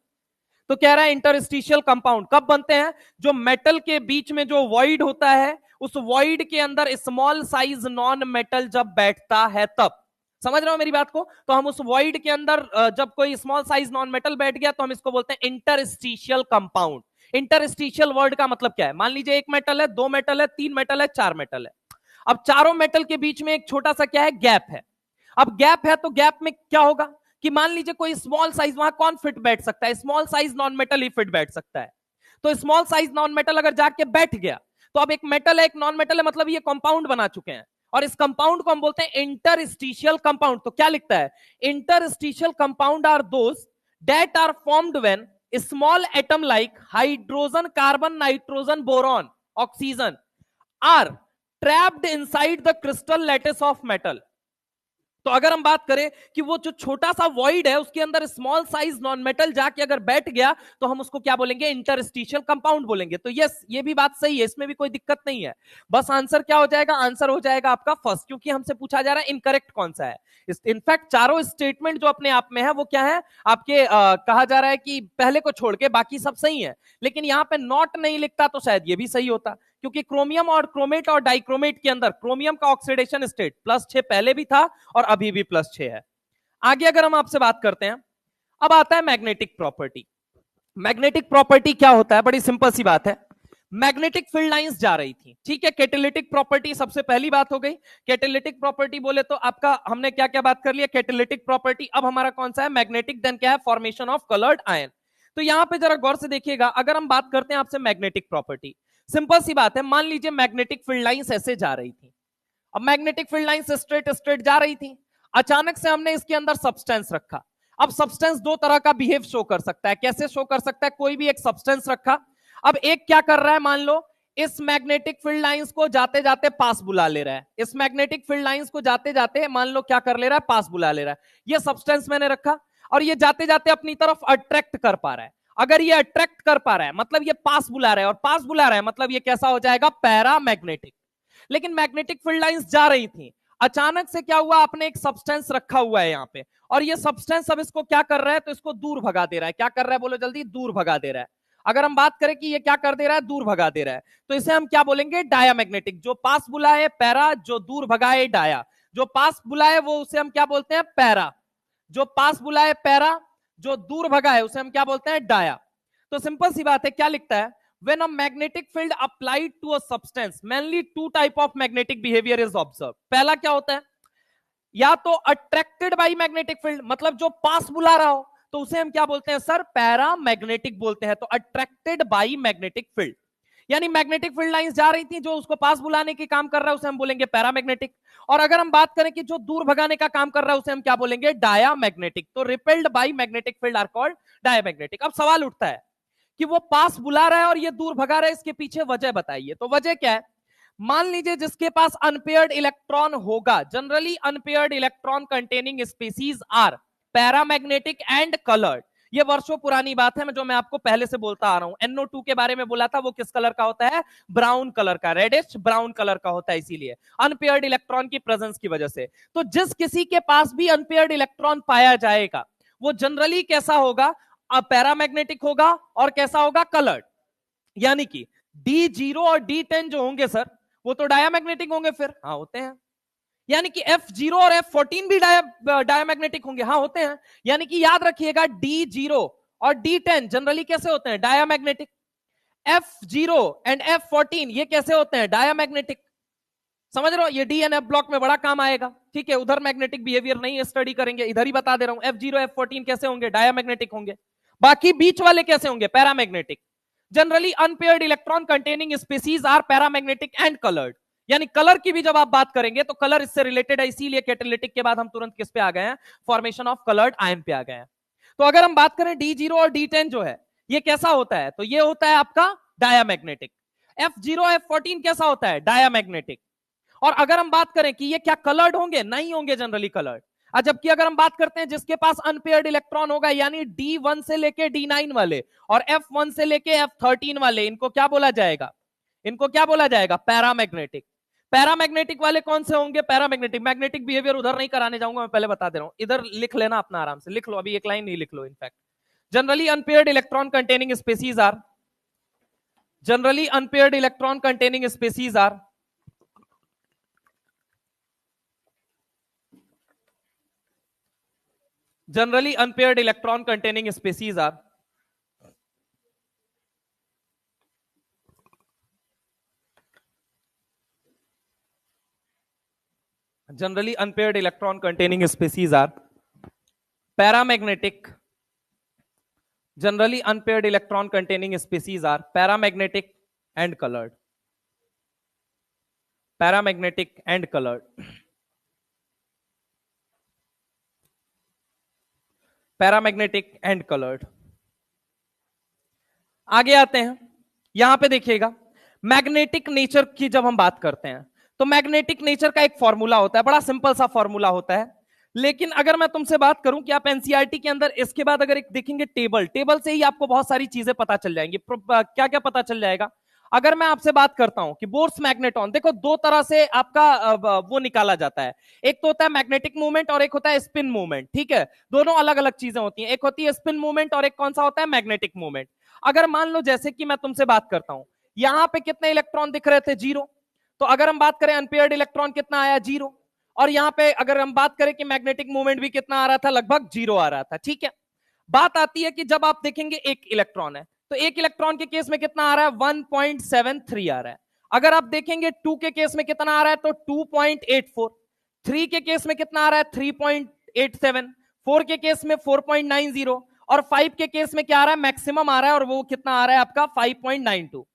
तो कह रहा है इंटरस्टिशियल कंपाउंड कब बनते हैं, जो मेटल के बीच में जो वॉइड होता है, उस वॉइड के अंदर स्मॉल साइज नॉन मेटल जब बैठता है तब। समझ रहे हो मेरी बात को? तो हम उस वॉइड के अंदर जब कोई स्मॉल साइज नॉन मेटल बैठ गया तो हम इसको बोलते हैं इंटरस्टिशियल कंपाउंड। इंटरस्टिशियल वर्ड का मतलब क्या है, मान लीजिए 1 मेटल है, 2 मेटल है, 3 मेटल है, 4 मेटल है। अब चारों मेटल के बीच में एक छोटा सा क्या है, गैप है। अब गैप है तो गैप में क्या होगा कि मान लीजिए कोई स्मॉल साइज, वहां कौन फिट बैठ सकता है, स्मॉल साइज नॉन मेटल ही फिट बैठ सकता है। तो स्मॉल साइज नॉन मेटल अगर जाके बैठ गया तो अब एक मेटल है एक नॉन मेटल है, मतलब ये कंपाउंड बना चुके हैं, और इस कंपाउंड को हम बोलते हैं इंटरस्टिशियल कंपाउंड। तो क्या लिखता है, interstitial compound are those that are formed when small atom like hydrogen, carbon, nitrogen, boron, oxygen are trapped inside the crystal lattice of metal. तो अगर हम बात करें कि वो जो छोटा सा वॉइड है उसके अंदर स्मॉल साइज नॉन मेटल जाके अगर बैठ गया तो हम उसको क्या बोलेंगे, इंटरस्टिशियल कंपाउंड बोलेंगे। तो यस, ये भी बात सही है, इसमें भी कोई दिक्कत नहीं है। बस आंसर क्या हो जाएगा, आंसर हो जाएगा आपका फर्स्ट, क्योंकि हमसे पूछा जा रहा है इनकरेक्ट कौन सा है। इनफैक्ट चारों स्टेटमेंट जो अपने आप में है वो क्या है आपके, कहा जा रहा है कि पहले को छोड़ के बाकी सब सही है, लेकिन यहां पे नॉट नहीं लिखता तो शायद ये भी सही होता, क्योंकि क्रोमियम और क्रोमेट और डाइक्रोमेट के अंदर क्रोमियम का ऑक्सीडेशन स्टेट +6 पहले भी था और अभी भी +6 है। आगे अगर हम आपसे बात करते हैं, अब आता है मैग्नेटिक प्रॉपर्टी। मैग्नेटिक प्रॉपर्टी क्या होता है, बड़ी सिंपल सी बात है। मैग्नेटिक फील्ड लाइंस जा रही थी, ठीक है। कैटालिटिक प्रॉपर्टी सबसे पहली बात हो गई। कैटालिटिक प्रॉपर्टी बोले तो आपका हमने क्या क्या बात कर लिया, कैटालिटिक प्रॉपर्टी। अब हमारा कौन सा है, मैग्नेटिक। देन क्या है, फॉर्मेशन ऑफ कलर्ड आयन। तो यहां पे जरा गौर से देखिएगा, अगर हम बात करते हैं आपसे मैग्नेटिक प्रॉपर्टी, सिंपल सी बात है, मान लीजिए मैग्नेटिक फील्ड लाइंस ऐसे जा रही थी। अब magnetic field lines straight straight जा रही थी, अचानक से हमने इसके अंदर सब्सटेंस रखा। अब सब्सटेंस दो तरह का बिहेव शो कर सकता है। कैसे शो कर सकता है, कोई भी एक सब्सटेंस रखा, अब एक क्या कर रहा है, मान लो इस मैग्नेटिक फील्ड लाइंस को जाते जाते पास बुला ले रहा है। इस मैग्नेटिक फील्ड लाइंस को जाते जाते मान लो क्या कर ले रहा है, पास बुला ले रहा है। ये सब्सटेंस मैंने रखा और ये जाते जाते अपनी तरफ अट्रैक्ट कर पा रहा है। अगर ये अट्रैक्ट कर पा रहा है मतलब ये पास बुला रहा है, और पास बुला रहा है मतलब ये कैसा हो जाएगा, पैरामैग्नेटिक। लेकिन मैग्नेटिक फील्ड लाइंस जा रही थी, अचानक से क्या हुआ, आपने एक सब्सटेंस रखा हुआ है यहाँ पे, और ये सब्सटेंस अब इसको क्या कर रहा है, तो इसको दूर भगा दे रहा है। क्या कर रहा है बोलो जल्दी, दूर भगा दे रहा है। अगर हम बात करें कि ये क्या कर दे रहा है, दूर भगा दे रहा है, तो इसे हम क्या बोलेंगे, डायामैग्नेटिक। जो पास बुलाए पैरा, जो दूर भगाए डाया। जो पास बुलाए वो उसे हम क्या बोलते हैं, पैरा। जो पास बुलाए पैरा, जो दूर भगाए उसे हम क्या बोलते हैं, डाया। तो सिंपल सी बात है, क्या लिखता है, when a magnetic field applied to a substance mainly two type of magnetic behavior is observed। पहला क्या होता है, या तो अट्रैक्टेड बाई मैग्नेटिक फील्ड, मतलब जो पास बुला रहा हो तो उसे हम क्या बोलते हैं सर, पैरामैग्नेटिक बोलते हैं। तो अट्रैक्टेड बाई मैग्नेटिक फील्ड, यानी मैग्नेटिक फील्ड लाइंस जा रही थी, जो उसको पास बुलाने के काम कर रहा है उसे हम बोलेंगे पैरामैग्नेटिक। और अगर हम बात करें कि जो दूर भगाने का काम कर रहा है उसे हम क्या बोलेंगे, डायामैग्नेटिक। तो repelled by magnetic field are called diamagnetic. अब सवाल उठता है कि वो पास बुला रहा है और ये दूर भगा रहा है, इसके पीछे वजह बताइए। तो वजह क्या है, मान लीजिए जिसके पास अनपेयर्ड इलेक्ट्रॉन होगा, generally unpaired electron containing species are paramagnetic and coloured. ये वर्षों पुरानी बात है, जो मैं आपको पहले से बोलता आ रहा हूं। NO2 के बारे में बोला था, वो किस कलर का होता है, ब्राउन कलर का, रेडिश ब्राउन कलर का होता है, इसीलिए अनपेयर्ड इलेक्ट्रॉन की प्रेजेंस की वजह से। तो जिस किसी के पास भी अनपेयर्ड इलेक्ट्रॉन पाया जाएगा वो जनरली कैसा होगा, पैरामैग्नेटिक होगा, और कैसा होगा, कलर्ड। यानी कि D0 और D10 जो होंगे सर, वो तो डायामैग्नेटिक होंगे फिर, हाँ होते हैं। यानी कि F0 और F14 भी डायामैग्नेटिक होंगे, हाँ होते हैं। यानी कि याद रखिएगा D0 और D10 जनरली कैसे होते हैं, डायामैग्नेटिक। F0 एंड F14 ये कैसे होते हैं, डायामैग्नेटिक। समझ रहे हो, ये डी एंड एफ ब्लॉक में बड़ा काम आएगा, ठीक है। उधर मैग्नेटिक बिहेवियर नहीं स्टडी करेंगे, इधर ही बता दे रहा हूं। F0 F14 कैसे होंगे, डायामैग्नेटिक होंगे। बाकी बीच वाले कैसे होंगे, paramagnetic. Generally unpaired electron containing species are paramagnetic and coloured. यानी कलर की भी जब आप बात करेंगे तो कलर इससे रिलेटेड है, इसीलिए कैटालिटिक के बाद हम तुरंत किस पे आ गए हैं, फॉर्मेशन ऑफ कलर्ड आयन पे आ गए हैं। तो अगर हम बात करें D0 और D10 जो है ये कैसा होता है, तो ये होता है आपका डायामैग्नेटिक। F0 F14 कैसा होता है, डायामैग्नेटिक। और अगर हम बात करें कि ये क्या कलर्ड होंगे, नहीं होंगे जनरली कलर्ड। जबकि अगर हम बात करते हैं जिसके पास अनपेयर्ड इलेक्ट्रॉन होगा, यानी D1 से लेके D9 वाले और F1 से लेके F13 वाले, इनको क्या बोला जाएगा, इनको क्या बोला जाएगा, पैरामैग्नेटिक। पैरामैग्नेटिक वाले कौन से होंगे, पैरामैग्नेटिक। मैग्नेटिक बिहेवियर उधर नहीं कराने जाऊंगा, मैं पहले बता दे रहा हूं, इधर लिख लेना अपना, आराम से लिख लो, अभी एक लाइन नहीं लिख लो। In fact generally unpaired electron containing species are, generally unpaired electron containing species are, generally unpaired electron containing species are generally unpaired electron containing species are paramagnetic, generally unpaired electron containing species are paramagnetic and colored, paramagnetic and colored, paramagnetic and coloured. आगे आते हैं, यहां पे देखिएगा magnetic nature की जब हम बात करते हैं तो मैग्नेटिक नेचर का एक फॉर्मूला होता है, बड़ा सिंपल सा फॉर्मूला होता है। लेकिन अगर मैं तुमसे बात करूं कि आप एनसीईआरटी के अंदर इसके बाद अगर एक देखेंगे टेबल से ही आपको बहुत सारी चीजें पता चल जाएंगी। क्या क्या पता चल जाएगा, अगर मैं आपसे बात करता हूं कि बोर्स मैग्नेटॉन, देखो दो तरह से आपका वो निकाला जाता है, एक तो होता है मैग्नेटिक मूवमेंट और एक होता है स्पिन मूवमेंट, ठीक है। दोनों अलग अलग चीजें होती हैं, एक होती है स्पिन मूवमेंट और एक कौन सा होता है, मैग्नेटिक मूवमेंट। अगर मान लो जैसे कि मैं तुमसे बात करता हूं, यहां पे कितने इलेक्ट्रॉन दिख रहे थे, 0। तो अगर हम बात करें अनपेयर्ड इलेक्ट्रॉन कितना आया, 0। और यहां पे अगर हम बात करें कि मैग्नेटिक मूवमेंट भी कितना आ रहा था, लगभग 0 आ रहा था, ठीक है। बात आती है कि जब आप देखेंगे एक इलेक्ट्रॉन है, तो एक इलेक्ट्रॉन के केस में कितना आ रहा है, 1.73 आ रहा है। अगर आप देखेंगे 2 के केस में कितना आ रहा है, तो 2.84। 3 के केस में कितना आ रहा है, 3.87। 4 के केस में 4.90 और 5 के केस में क्या आ रहा है, मैक्सिमम आ रहा है, और वो कितना आ रहा है आपका 5.92।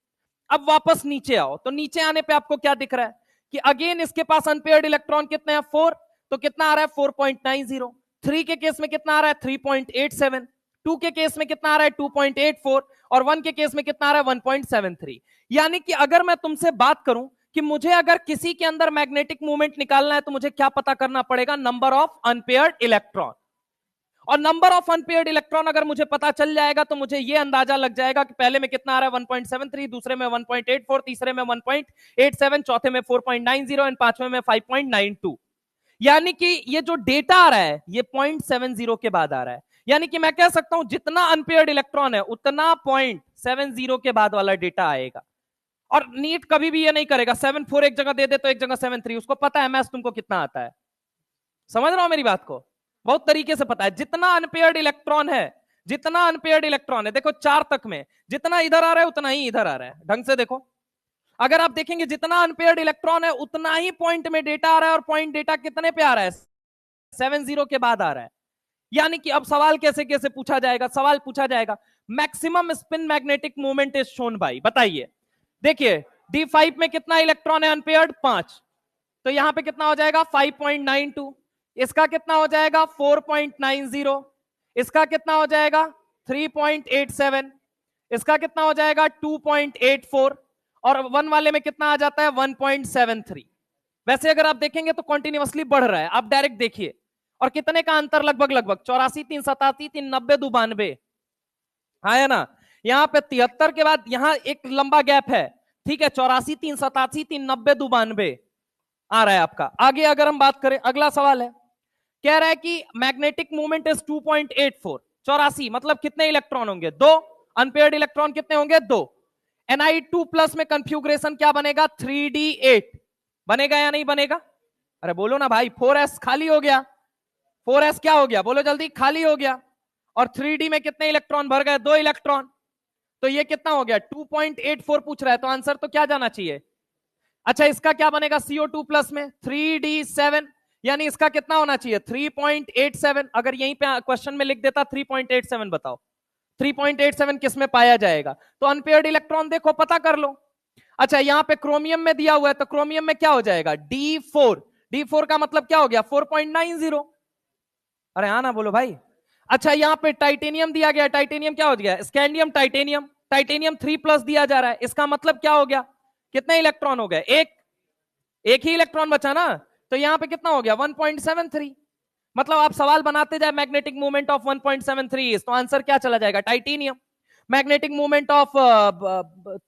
अब वापस नीचे आओ, तो नीचे आने पे आपको क्या दिख रहा है कि अगेन इसके पास अनपेयर्ड इलेक्ट्रॉन कितने हैं, 4। तो कितना आ रहा है, 4.90। 3 के केस में कितना आ रहा है, 3.87। 2 के केस में कितना आ रहा है, 2.84 और 1 के केस में कितना आ रहा है, 1.73। यानी कि अगर मैं तुमसे बात करूं कि मुझे अगर किसी के अंदर मैग्नेटिक मूवमेंट निकालना है तो मुझे क्या पता करना पड़ेगा, नंबर ऑफ अनपेयर्ड इलेक्ट्रॉन। और नंबर ऑफ अनपेयर्ड इलेक्ट्रॉन अगर मुझे पता चल जाएगा तो मुझे यह अंदाजा लग जाएगा कि पहले में कितना आ रहा है 1.73, दूसरे में 1.84, तीसरे में 1.87, चौथे में 4.90 और पांचवें में 5.92। यानी कि ये जो डेटा आ रहा है ये 0.70 के बाद आ रहा है। यानी कि मैं कह सकता हूं जितना अनपेयर्ड इलेक्ट्रॉन है उतना 0.70 के बाद वाला डेटा आएगा। और नीट कभी भी ये नहीं करेगा 7.4 एक जगह दे दे तो एक जगह 7.3, उसको पता है मैथ्स तुमको कितना आता है। समझ रहा हो मेरी बात को? बहुत तरीके से पता है जितना अनपेयर्ड इलेक्ट्रॉन है, जितना अनपेयर्ड इलेक्ट्रॉन है, देखो 4 तक में जितना इधर आ रहा है उतना ही इधर आ रहा है। ढंग से देखो, अगर आप देखेंगे जितना अनपेयर्ड इलेक्ट्रॉन है उतना ही पॉइंट में डेटा आ रहा है, और पॉइंट डेटा कितने पे आ रहा है 70 के बाद आ रहा है। यानी कि अब सवाल कैसे कैसे पूछा जाएगा, सवाल पूछा जाएगा maximum spin magnetic moment is shown by, बताइए। देखिए D5 में कितना इलेक्ट्रॉन है अनपेयर्ड 5, तो यहां पे कितना हो जाएगा 5.92, इसका कितना हो जाएगा 4.90, इसका कितना हो जाएगा 3.87, इसका कितना हो जाएगा 2.84, और 1 वाले में कितना आ जाता है 1.73। वैसे अगर आप देखेंगे तो कंटिन्यूअसली बढ़ रहा है, आप डायरेक्ट देखिए। और कितने का अंतर लगभग 84, 3 87, 3 90, 2 92, हाँ है ना। यहां पे 73 के बाद यहां एक लंबा गैप है, ठीक है, 84, 3 87, 3 90, 2 92 आ रहा है आपका। आगे अगर हम बात करें, अगला सवाल है, कह रहा है कि मैग्नेटिक मोमेंट इज 2.84, 84 मतलब कितने इलेक्ट्रॉन होंगे 2, अनपेयर्ड इलेक्ट्रॉन कितने होंगे 2। Ni2+ में कंफ्यूग्रेशन क्या बनेगा 3d8 बनेगा या नहीं बनेगा? अरे बोलो ना भाई, 4s खाली हो गया, 4s क्या हो गया बोलो जल्दी, खाली हो गया। और 3d में कितने इलेक्ट्रॉन भर गए 2 इलेक्ट्रॉन, तो ये कितना हो गया 2.84 पूछ रहा है, तो आंसर तो क्या जाना चाहिए। अच्छा इसका क्या बनेगा CO2+ में 3d7, यानी इसका कितना होना चाहिए 3.87। अगर यहीं पे क्वेश्चन में लिख देता 3.87, बताओ 3.87 किस में पाया जाएगा, तो अनपेयर्ड इलेक्ट्रॉन देखो पता कर लो। अच्छा यहां पे क्रोमियम में दिया हुआ है, तो क्रोमियम में क्या हो जाएगा D4, D4 का मतलब क्या हो गया 4.90। अरे हाँ ना बोलो भाई। अच्छा यहां पे टाइटेनियम दिया गया, टाइटेनियम क्या हो गया स्कैंडियम टाइटेनियम, टाइटेनियम 3+ दिया जा रहा है, इसका मतलब क्या हो गया कितने इलेक्ट्रॉन हो गए, एक ही इलेक्ट्रॉन बचा ना, तो यहां पे कितना हो गया 1.73। मतलब आप सवाल बनाते जाए मैग्नेटिक मूवमेंट ऑफ 1.73, तो आंसर क्या चला जाएगा टाइटेनियम। मैग्नेटिक मूवमेंट ऑफ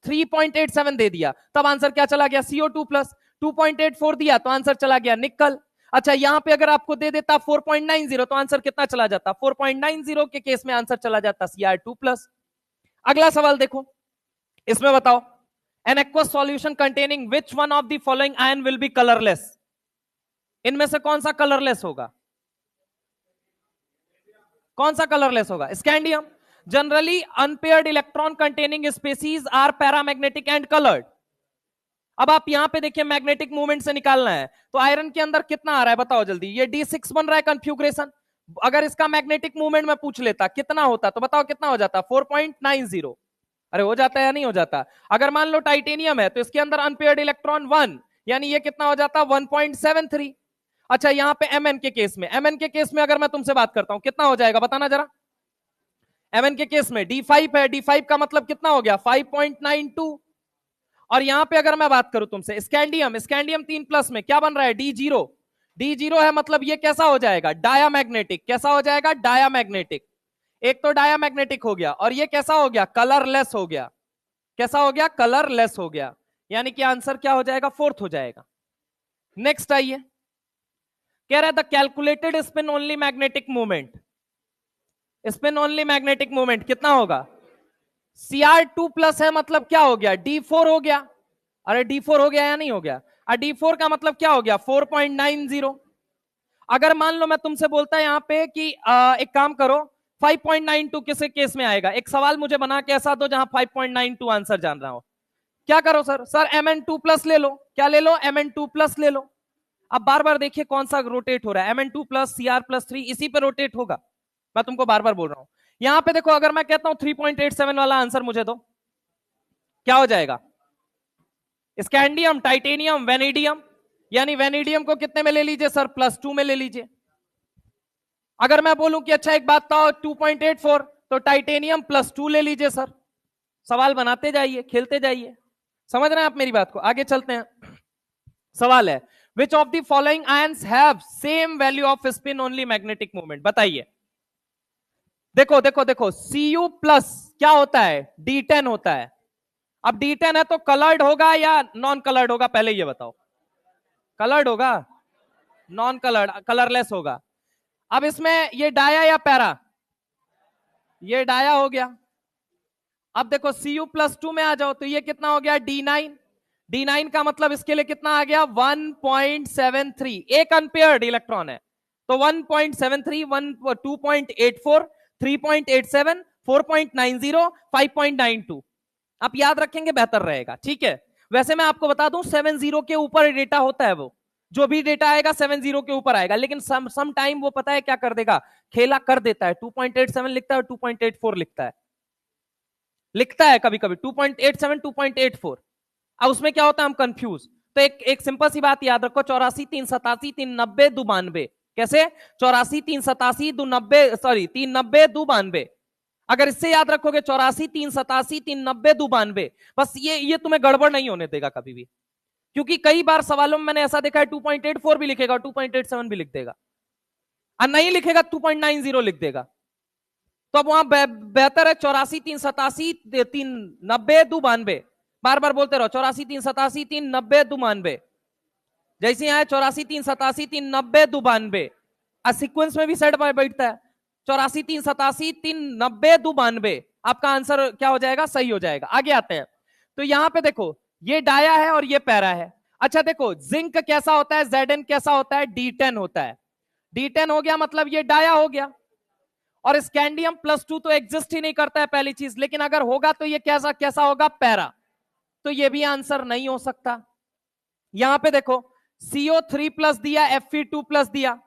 3.87 दे दिया, तब आंसर क्या चला गया CO2+। 2.84 दिया तो आंसर चला गया निकल। अच्छा यहां पे अगर आपको दे देता 4.90, तो आंसर कितना चला जाता 4.90 के केस में आंसर चला जाता Cr2+। अगला सवाल देखो, इसमें बताओ an aqueous solution containing which one of the following ion will be colorless, इनमें से कौन सा कलरलेस होगा, कौन सा कलरलेस होगा scandium. Generally unpaired electron containing species are paramagnetic and coloured. अब आप यहां पे देखिए मैग्नेटिक मूवमेंट से निकालना है, तो आयरन के अंदर कितना आ रहा है बताओ जल्दी, ये D6 बन रहा है कंफ्यूग्रेशन, अगर इसका मैग्नेटिक मूवमेंट में पूछ लेता कितना होता, तो बताओ कितना हो जाता 4.90। अरे हो जाता है या नहीं हो जाता। अगर मान लो टाइटेनियम है तो इसके अंदर अनपेयर्ड इलेक्ट्रॉन 1, यानी ये कितना हो जाता 1.73। अच्छा यहां पे Mn के केस में, Mn के केस में अगर मैं तुमसे बात करता हूं कितना हो जाएगा बताना जरा। Mn के केस में D5 है, D5 का मतलब कितना हो गया 5.92। और यहां पे अगर मैं बात करूं तुमसे स्कैंडियम, स्कैंडियम 3+ में क्या बन रहा है D0, D0 है, मतलब ये कैसा हो जाएगा डायामैग्नेटिक, कैसा हो जाएगा डायामैग्नेटिक। एक तो डायामैग्नेटिक हो गया, और ये कैसा हो गया कलरलेस हो गया, कैसा हो गया कलरलेस हो गया, यानी कि आंसर क्या हो जाएगा 4th हो जाएगा। नेक्स्ट आइए, कह रहा है the calculated spin only magnetic movement, spin only magnetic movement कितना होगा Cr2+ है, मतलब क्या हो गया D4 हो गया। अरे D4 हो गया या नहीं हो गया, D4 का मतलब क्या हो गया 4.90। अगर मान लो मैं तुमसे बोलता यहां पे कि एक काम करो 5.92 किस केस में आएगा, एक सवाल मुझे बना के ऐसा दो जहां 5.92 आंसर जान रहा हो, क्या करो सर Mn2+ ले लो, क्या ले लो Mn2+ ले लो। अब बार बार देखिए कौन सा रोटेट हो रहा है Mn2+, Cr+3 इसी पे रोटेट होगा, मैं तुमको बार बार बोल रहा हूं। यहां पे देखो अगर मैं कहता हूं 3.87 वाला आंसर मुझे दो, क्या हो जाएगा स्कैंडियम टाइटेनियम वेनेडियम, यानी वेनेडियम को कितने में ले लीजिए सर +2 में ले लीजिए। अगर मैं बोलूं कि अच्छा एक बात तो 2.84, तो टाइटेनियम +2 ले लीजिए सर। सवाल बनाते जाइए, खेलते जाइए, समझ रहे हैं आप मेरी बात को। आगे चलते हैं, सवाल है which of the following ions have same value off spin only magnetic movement, बताइए देखो देखो देखो, Cu प्लस क्या होता है, D10 होता है। अब D10 है तो कलर्ड होगा या नॉन कलर्ड होगा, पहले ये बताओ। कलर्ड होगा, नॉन कलर्ड, कलरलेस होगा। अब इसमें ये डाया या पैरा, ये डाया हो गया। अब देखो Cu+2 में आ जाओ तो ये कितना हो गया, D9। D9 का मतलब इसके लिए कितना आ गया, 1.73। एक अनपेयर्ड इलेक्ट्रॉन है तो 1.73, 2.84, 3.87, 4.90, 5.92। आप याद रखेंगे बेहतर रहेगा, ठीक है। वैसे मैं आपको बता दूं 70 के ऊपर डेटा होता है, वो जो भी डेटा आएगा 70 के ऊपर आएगा, लेकिन सम टाइम वो पता है क्या कर देगा, खेला कर देता है, 2.87 लिखता है, 2.84 लिखता है कभी कभी 2.87, 2.84। अब उसमें क्या होता है, हम कंफ्यूज। तो एक सिंपल सी बात याद रखो, 84, 387, 390, 92। कैसे, 84, 387, 390, 92। अगर इससे याद रखोगे 84, 387, 390, 92, बस ये तुम्हें गड़बड़ नहीं होने देगा कभी भी। क्योंकि कई बार सवालों में मैंने ऐसा देखा है 2.84 भी लिखेगा, 2.87 भी लिख देगा, और नहीं लिखेगा 2.90 लिख देगा। तो अब वहां बेहतर है 84, 387, 390, 92। बार बार बोलते रहो 84, 387, 390, 92। जैसे यहां है 84, 387, 390, 92, सीक्वेंस में भी सेट बैठता है 84, 387, 390, 92। आपका आंसर क्या हो जाएगा, सही हो जाएगा। आगे आते हैं, तो यहां पे देखो ये डाया है और ये पैरा है। अच्छा देखो, जिंक कैसा होता है, Zn कैसा होता है, D10 होता है। D10 हो गया मतलब ये डाया हो गया, और स्कैंडियम+2 तो एग्जिस्ट ही नहीं करता है पहली चीज, लेकिन अगर होगा तो ये कैसा कैसा होगा, पैरा। तो ये भी आंसर नहीं हो सकता। यहां पे देखो CO3+ दिया, Fe2+ दिया,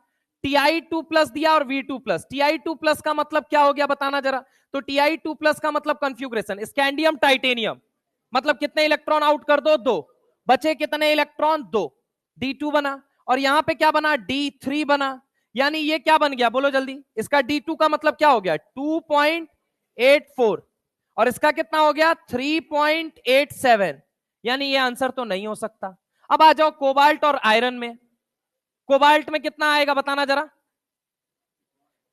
Ti2+ दिया और V2+। Ti2+ का मतलब क्या हो गया बताना जरा। तो Ti2+ का मतलब कॉन्फ़िगरेशन स्कैंडियम टाइटेनियम, मतलब कितने इलेक्ट्रॉन आउट कर दो, 2 बचे, कितने इलेक्ट्रॉन, 2, D2 बना। और यहां पे क्या बना, D3 बना। यानी ये क्या बन गया, बोलो जल्दी, इसका D2 का मतलब क्या हो गया, 2.84, और इसका कितना हो गया, 3.87। यानी ये आंसर तो नहीं हो सकता। अब आ जाओ कोबाल्ट और आयरन में। कोबाल्ट में कितना आएगा बताना जरा,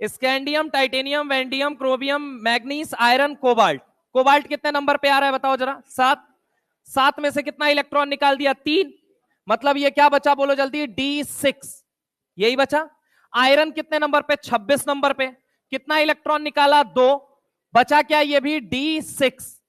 scandium, titanium, vanadium, chromium, manganese, iron, cobalt. Cobalt कितने नंबर पे आ रहा है बताओ जरा, 7। 7 में से कितना इलेक्ट्रॉन निकाल दिया, 3, मतलब ये क्या बचा, बोलो जल्दी, D6, यही बचा। आयरन कितने नंबर पे, 26 नंबर पे, कितना इलेक्ट्रॉन निकाला, 2, बचा क्या, ये भी D6,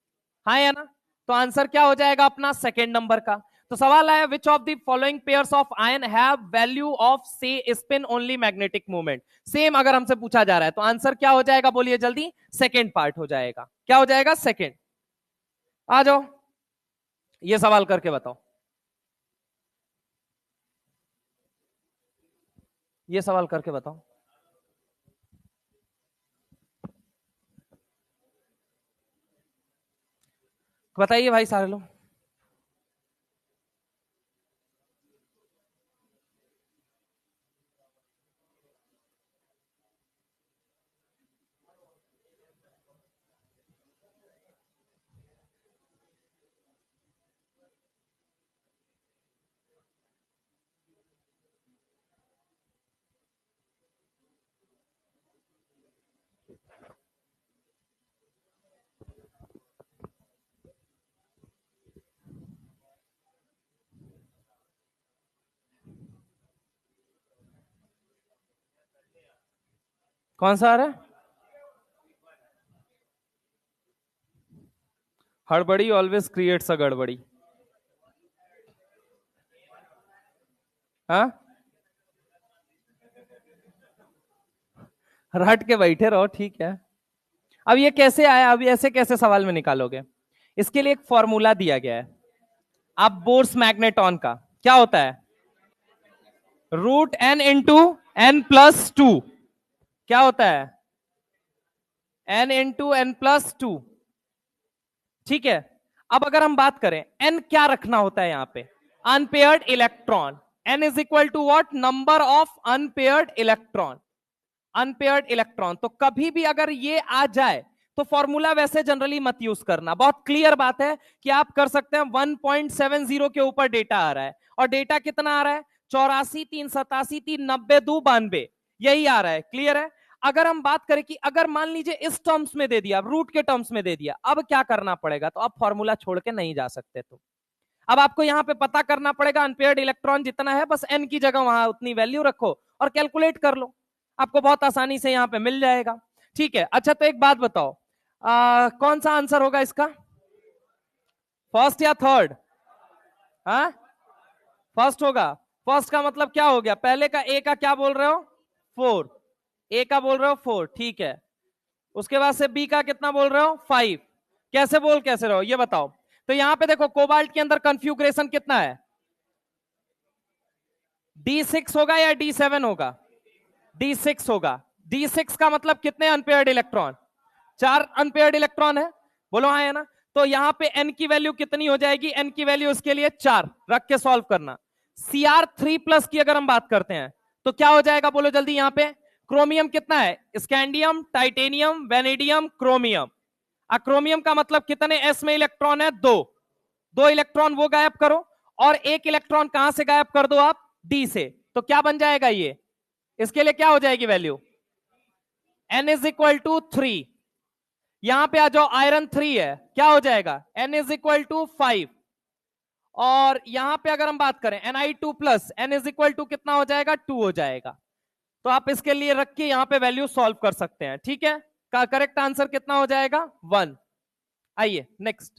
हाँ या ना। तो आंसर क्या हो जाएगा अपना, सेकेंड नंबर का। तो सवाल है, which of the following pairs of ion have value of से spin only magnetic movement. Same अगर हमसे पूछा जा रहा है तो आंसर क्या हो जाएगा, बोलिए जल्दी, सेकेंड पार्ट हो जाएगा। क्या हो जाएगा, सेकेंड। आ जाओ, ये सवाल करके बताओ, ये सवाल करके बताओ, बताइए भाई सारे लोग। कौन सा आ रहा है, हड़बड़ी ऑलवेज क्रिएट्स अ गड़बड़ी। हाँ, रट के बैठे रहो, ठीक है। अब ये कैसे आया, अब ऐसे कैसे सवाल में निकालोगे, इसके लिए एक फॉर्मूला दिया गया है। आप बोर्स मैग्नेटॉन का क्या होता है, √n × n+2, क्या होता है, n × n+2, ठीक है। अब अगर हम बात करें n क्या रखना होता है, यहां पे unpaired electron, n is equal to what, number of unpaired electron. Unpaired electron, तो कभी भी अगर ये आ जाए तो फॉर्मूला वैसे जनरली मत यूज करना। बहुत क्लियर बात है कि आप कर सकते हैं 1.70 के ऊपर डेटा आ रहा है, और डेटा कितना आ रहा है, 84, 387, 390, 92, यही आ रहा है, क्लियर है। अगर हम बात करें कि अगर मान लीजिए इस टर्म्स में दे दिया, रूट के टर्म्स में दे दिया, अब क्या करना पड़ेगा, तो अब फॉर्मूला छोड़ के नहीं जा सकते। तो अब आपको यहां पे पता करना पड़ेगा अनपेयर्ड इलेक्ट्रॉन जितना है, बस n की जगह वहां उतनी वैल्यू रखो और कैलकुलेट कर लो, आपको बहुत आसानी से यहां पे मिल जाएगा। ठीक है, अच्छा तो एक बात बताओ, कौन सा आंसर होगा इसका, फर्स्ट या थर्ड? हाँ, फर्स्ट होगा। फर्स्ट का मतलब क्या हो गया, पहले का ए का क्या बोल रहे हो, 4, ए का बोल रहे हो 4, ठीक है। उसके बाद से बी का कितना बोल रहे हो, 5। कैसे रहो ये बताओ। तो यहां पे देखो कोबाल्ट के अंदर कन्फ्यूग्रेशन कितना है, D6 होगा या D7 होगा, D6 होगा। D6 का मतलब कितने अनपेयर्ड इलेक्ट्रॉन, 4 अनपेयर्ड इलेक्ट्रॉन है, बोलो हाँ है ना। तो यहां पे n की वैल्यू कितनी हो जाएगी, n की वैल्यू उसके लिए 4 रख के सॉल्व करना। Cr3+ की अगर हम बात करते हैं तो क्या हो जाएगा, बोलो जल्दी। यहां पे क्रोमियम कितना है, scandium, titanium, vanadium, chromium. Chromium का मतलब कितने s में इलेक्ट्रॉन है, 2 इलेक्ट्रॉन वो गायब करो और एक इलेक्ट्रॉन कहां से गायब कर दो आप, d से। तो क्या बन जाएगा ये, इसके लिए क्या हो जाएगी वैल्यू, n = 3। यहां पे आ जाओ, आयरन 3 है, क्या हो जाएगा, n = 5। और यहां पे अगर हम बात करें Ni2+, n कितना हो जाएगा, 2 हो जाएगा। तो आप इसके लिए रख के यहां पे वैल्यू सॉल्व कर सकते हैं, ठीक है। का करेक्ट आंसर कितना हो जाएगा, 1। आइए नेक्स्ट,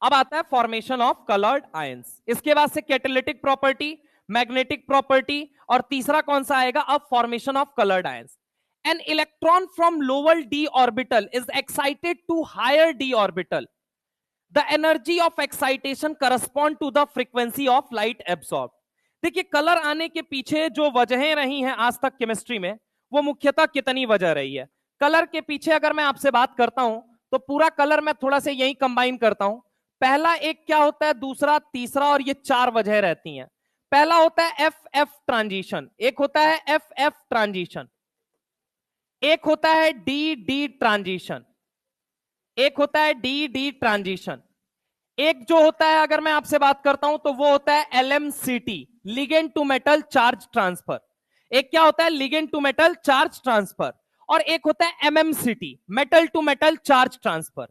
अब आता है फॉर्मेशन ऑफ कलर्ड आयंस, इसके बाद से कैटालिटिक प्रॉपर्टी, मैग्नेटिक प्रॉपर्टी, और तीसरा कौन सा आएगा, अब formation of coloured ions. An electron from lower d orbital is excited to higher d orbital. The energy of excitation correspond to the frequency of light absorbed. देखिए colour आने के पीछे जो वजहें रही हैं आज तक केमिस्ट्री में, वो मुख्यतः कितनी वजह रही है। कलर के पीछे अगर मैं आपसे बात करता हूं तो पूरा कलर मैं थोड़ा से यही कंबाइन करता हूं। पहला एक क्या होता है, दूसरा, तीसरा, और ये 4 वजह रहती हैं। पहला होता है एफ एफ ट्रांजिशन, एक होता है एफ एफ ट्रांजिशन, एक होता है डी डी ट्रांजिशन, एक होता है डी डी ट्रांजिशन, एक जो होता है अगर मैं आपसे बात करता हूं तो वो होता है LMCT, ligand to metal charge transfer. एक क्या होता है, ligand to metal charge transfer, और एक होता है MMCT, metal to metal charge transfer.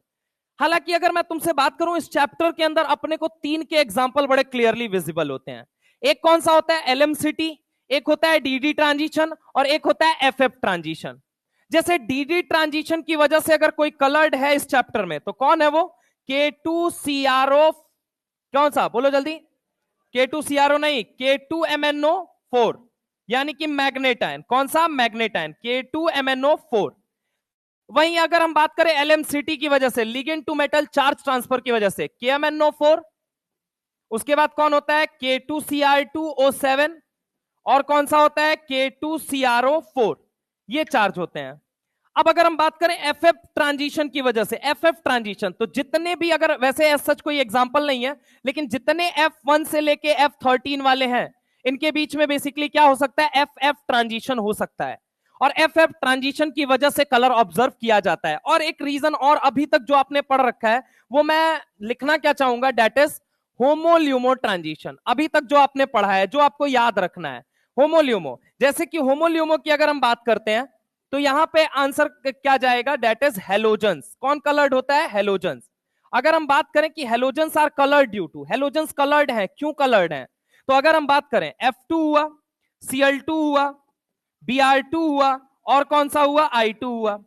हालांकि अगर मैं तुमसे बात करूं इस चैप्टर के अंदर अपने को 3 के एग्जाम्पल बड़े क्लियरली विजिबल होते हैं। एक कौन सा होता है, LMCT, एक होता है DD ट्रांजिशन, और एक होता है FF ट्रांजिशन। जैसे DD ट्रांजिशन की वजह से अगर कोई कलर्ड है इस चैप्टर में तो कौन है वो, K2CrO, कौन सा बोलो जल्दी, K2CrO नहीं, K2MnO4, यानी कि मैग्नेट आयन, कौन सा, मैग्नेट आयन, K2MnO4। वहीं अगर हम बात करें LMCT की वजह से, ligand to metal charge transfer की वजह से, KMnO4, उसके बाद कौन होता है, K2Cr2O7, और कौन सा होता है, K2CrO4, ये चार्ज होते हैं। अब अगर हम बात करें FF ट्रांजिशन की वजह से, FF ट्रांजिशन, तो जितने भी, अगर वैसे एज सच कोई एग्जांपल नहीं है, लेकिन जितने F1 से लेके F13 वाले हैं, इनके बीच में बेसिकली क्या हो सकता है, FF ट्रांजिशन हो सकता है, और FF ट्रांजिशन की वजह से कलर ऑब्जर्व किया जाता है। और एक रीजन और अभी तक जो आपने पढ़ रखा है वो मैं लिखना क्या चाहूंगा, डेट इज होमोल्यूमो ट्रांजिशन। अभी तक जो आपने पढ़ा है, जो आपको याद रखना है, होमोल्यूमो। जैसे कि होमोल्यूमो की अगर हम बात करते हैं तो यहां पे आंसर क्या जाएगा, डेट इज हेलोजेंस। कौन कलर्ड होता है, हेलोजेंस। अगर हम बात करें कि halogens are coloured due to, halogens coloured है, क्यों कलर्ड है, तो अगर हम बात करें F2 हुआ, Cl2 हुआ, Br2 हुआ, और कौन सा हुआ, I2 हुआ।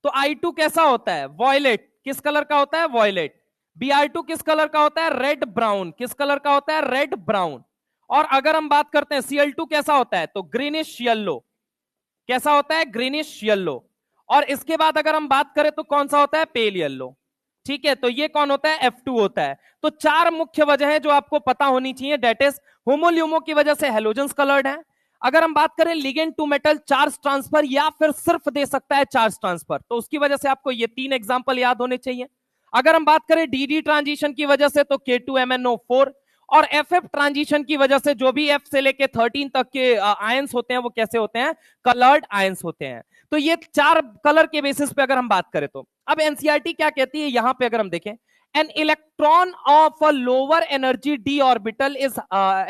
तो I2 कैसा होता है, वॉयलेट, किस कलर का होता है, वॉयलेट। Br2 किस कलर का होता है, रेड ब्राउन, किस कलर का होता है, रेड ब्राउन। और अगर हम बात करते हैं Cl2 कैसा होता है, तो ग्रीनिश येलो, कैसा होता है, ग्रीनिश येलो। और इसके बाद अगर हम बात करें तो कौन सा होता है, पेल येलो। ठीक है, तो ये कौन होता है, F2 होता है। तो 4 मुख्य वजह है जो आपको पता होनी चाहिए, डेट इज होमोल्यूमो की वजह से हेलोजेंस कलर्ड है। अगर हम बात करें ligand to metal charge transfer, या फिर सिर्फ दे सकता है चार्ज ट्रांसफर, तो उसकी वजह से आपको ये 3 एग्जांपल याद होने चाहिए। अगर हम बात करें DD ट्रांजिशन की वजह से तो K2MnO4, और FF ट्रांजिशन की वजह से जो भी F से लेके 13 तक के आयंस होते हैं वो कैसे होते हैं, कलर्ड आयंस होते हैं। तो ये 4 कलर के बेसिस पे अगर हम बात करें तो अब एनसीईआरटी क्या कहती है, यहां पे अगर हम देखें, an electron of a lower energy d orbital is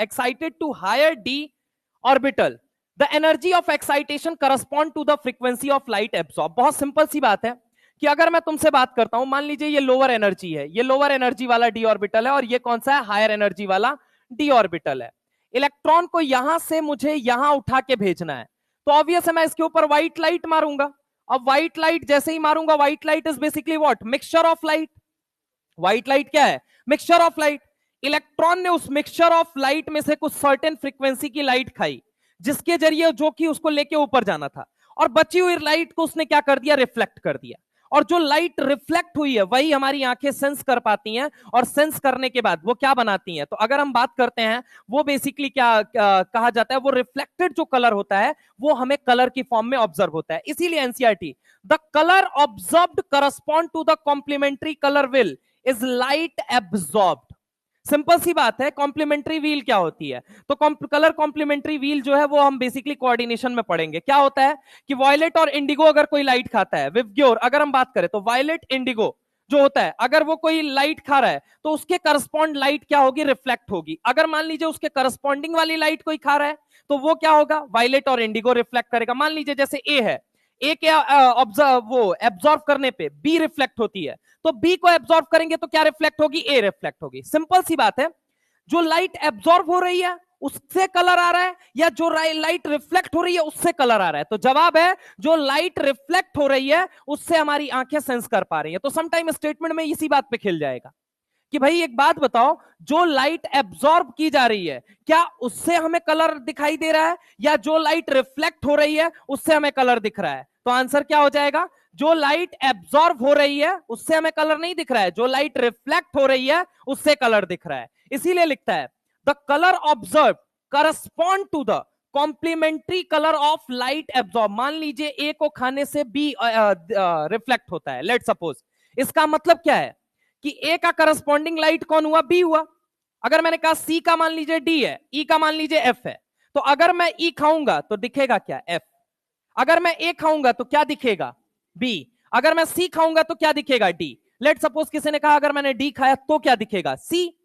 excited to higher d orbital, the energy of excitation correspond to the frequency of light absorb. बहुत सिंपल सी बात है कि अगर मैं तुमसे बात करता हूं, मान लीजिए ये लोअर एनर्जी है, ये लोअर एनर्जी वाला डी ऑर्बिटल है और ये कौन सा है, हायर एनर्जी वाला डी ऑर्बिटल है। इलेक्ट्रॉन को यहां से मुझे यहां उठा के भेजना है, तो ऑब्वियस है मैं इसके ऊपर व्हाइट लाइट मारूंगा। अब व्हाइट लाइट जैसे ही मारूंगा, white light is basically what, mixture of light. White light क्या है, मिक्सचर ऑफ लाइट। इलेक्ट्रॉन ने उस मिक्सचर ऑफ लाइट में से कुछ सर्टेन फ्रीक्वेंसी की लाइट खाई, जिसके जरिए जो कि उसको लेके ऊपर जाना था, और बची हुई लाइट को उसने क्या कर दिया, रिफ्लेक्ट कर दिया। और जो लाइट रिफ्लेक्ट हुई है वही हमारी आंखें सेंस कर पाती हैं, और सेंस करने के बाद वो क्या बनाती हैं। तो अगर हम बात करते हैं, वो बेसिकली क्या कहा जाता है, वो रिफ्लेक्टेड जो कलर होता है वो हमें कलर की फॉर्म में ऑब्जर्व होता है। इसीलिए NCERT, the colour observed correspond to the complementary colour will is light absorbed. Simple सी बात है, कॉम्प्लीमेंट्री व्हील क्या होती है, तो कलर कॉम्प्लीमेंट्री व्हील जो है वो हम बेसिकली कोऑर्डिनेशन में पढ़ेंगे। क्या होता है कि वायलेट और इंडिगो अगर कोई लाइट खाता है, विवग्योर अगर हम बात करें तो वायलेट इंडिगो जो होता है, अगर वो कोई लाइट खा रहा है तो उसके करस्पॉन्ड लाइट क्या होगी, रिफ्लेक्ट होगी। अगर मान लीजिए उसके करस्पॉन्डिंग वाली लाइट कोई खा रहा है तो वो क्या होगा, वायलेट और इंडिगो रिफ्लेक्ट करेगा। मान लीजिए जैसे ए है, ए क्या ऑब्जर्व, वो एब्जॉर्व करने पे बी रिफ्लेक्ट होती है, तो बी को एब्जॉर्व करेंगे तो क्या रिफ्लेक्ट होगी, ए रिफ्लेक्ट होगी। सिंपल सी बात है, जो लाइट एब्जॉर्व हो रही है उससे कलर आ रहा है, या जो लाइट रिफ्लेक्ट हो रही है उससे कलर आ रहा है। तो जवाब है जो लाइट रिफ्लेक्ट हो रही है उससे हमारी आंखें सेंस कर पा रही है। तो समटाइम स्टेटमेंट में इसी बात पे खिल जाएगा कि भाई एक बात बताओ, जो लाइट एब्जॉर्ब की जा रही है क्या उससे हमें कलर दिखाई दे रहा है, या जो लाइट रिफ्लेक्ट हो रही है उससे हमें कलर दिख रहा है। तो आंसर क्या हो जाएगा, जो लाइट एब्जॉर्ब हो रही है उससे हमें कलर नहीं दिख रहा है, जो लाइट रिफ्लेक्ट हो रही है उससे कलर दिख रहा है। इसीलिए लिखता है the colour observe correspond to the complementary colour of light absorb. मान लीजिए ए को खाने से बी रिफ्लेक्ट होता है, लेट सपोज। इसका मतलब क्या है कि ए का करस्पॉन्डिंग लाइट कौन हुआ, बी हुआ। अगर मैंने कहा सी का मान लीजिए डी है, ई का मान लीजिए एफ है, तो अगर मैं ई खाऊंगा तो दिखेगा क्या, एफ। अगर मैं ए खाऊंगा तो क्या दिखेगा, बी। अगर मैं सी खाऊंगा तो क्या दिखेगा, डी। लेट सपोज किसी ने कहा अगर मैंने डी खाया तो क्या दिखेगा, सी।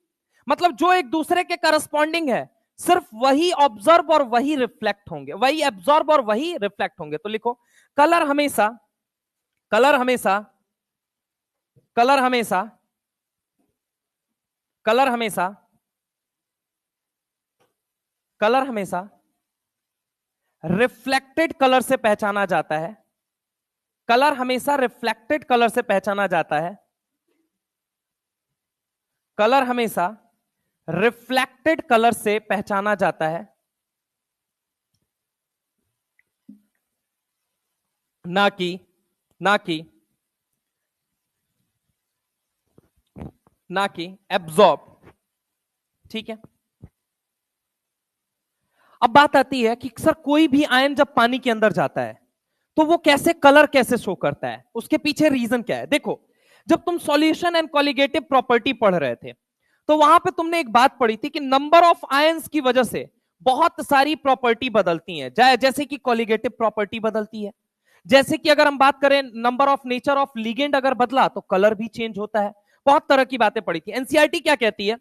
मतलब जो एक दूसरे के करस्पॉन्डिंग है सिर्फ वही ऑब्जर्व और वही रिफ्लेक्ट होंगे, वही एब्जॉर्ब और वही रिफ्लेक्ट होंगे। तो लिखो कलर हमेशा कलर हमेशा कलर हमेशा कलर हमेशा कलर हमेशा रिफ्लेक्टेड कलर से पहचाना जाता है। कलर हमेशा रिफ्लेक्टेड कलर से पहचाना जाता है। कलर हमेशा रिफ्लेक्टेड कलर से पहचाना जाता है, ना कि ना कि ना कि एब्जॉर्ब। ठीक है, अब बात आती है कि सर कोई भी आयन जब पानी के अंदर जाता है तो वो कैसे कलर कैसे शो करता है, उसके पीछे रीजन क्या है। देखो, जब तुम सॉल्यूशन एंड कॉलिगेटिव प्रॉपर्टी पढ़ रहे थे तो वहां पे तुमने एक बात पढ़ी थी कि नंबर ऑफ आयंस की वजह से बहुत सारी प्रॉपर्टी बदलती हैं, जैसे कि कॉलिगेटिव प्रॉपर्टी बदलती है, जैसे कि अगर हम बात करें number of nature of ligand अगर बदला तो कलर भी चेंज होता है। बहुत तरह की बातें पढ़ी थी। एनसीईआरटी क्या कहती है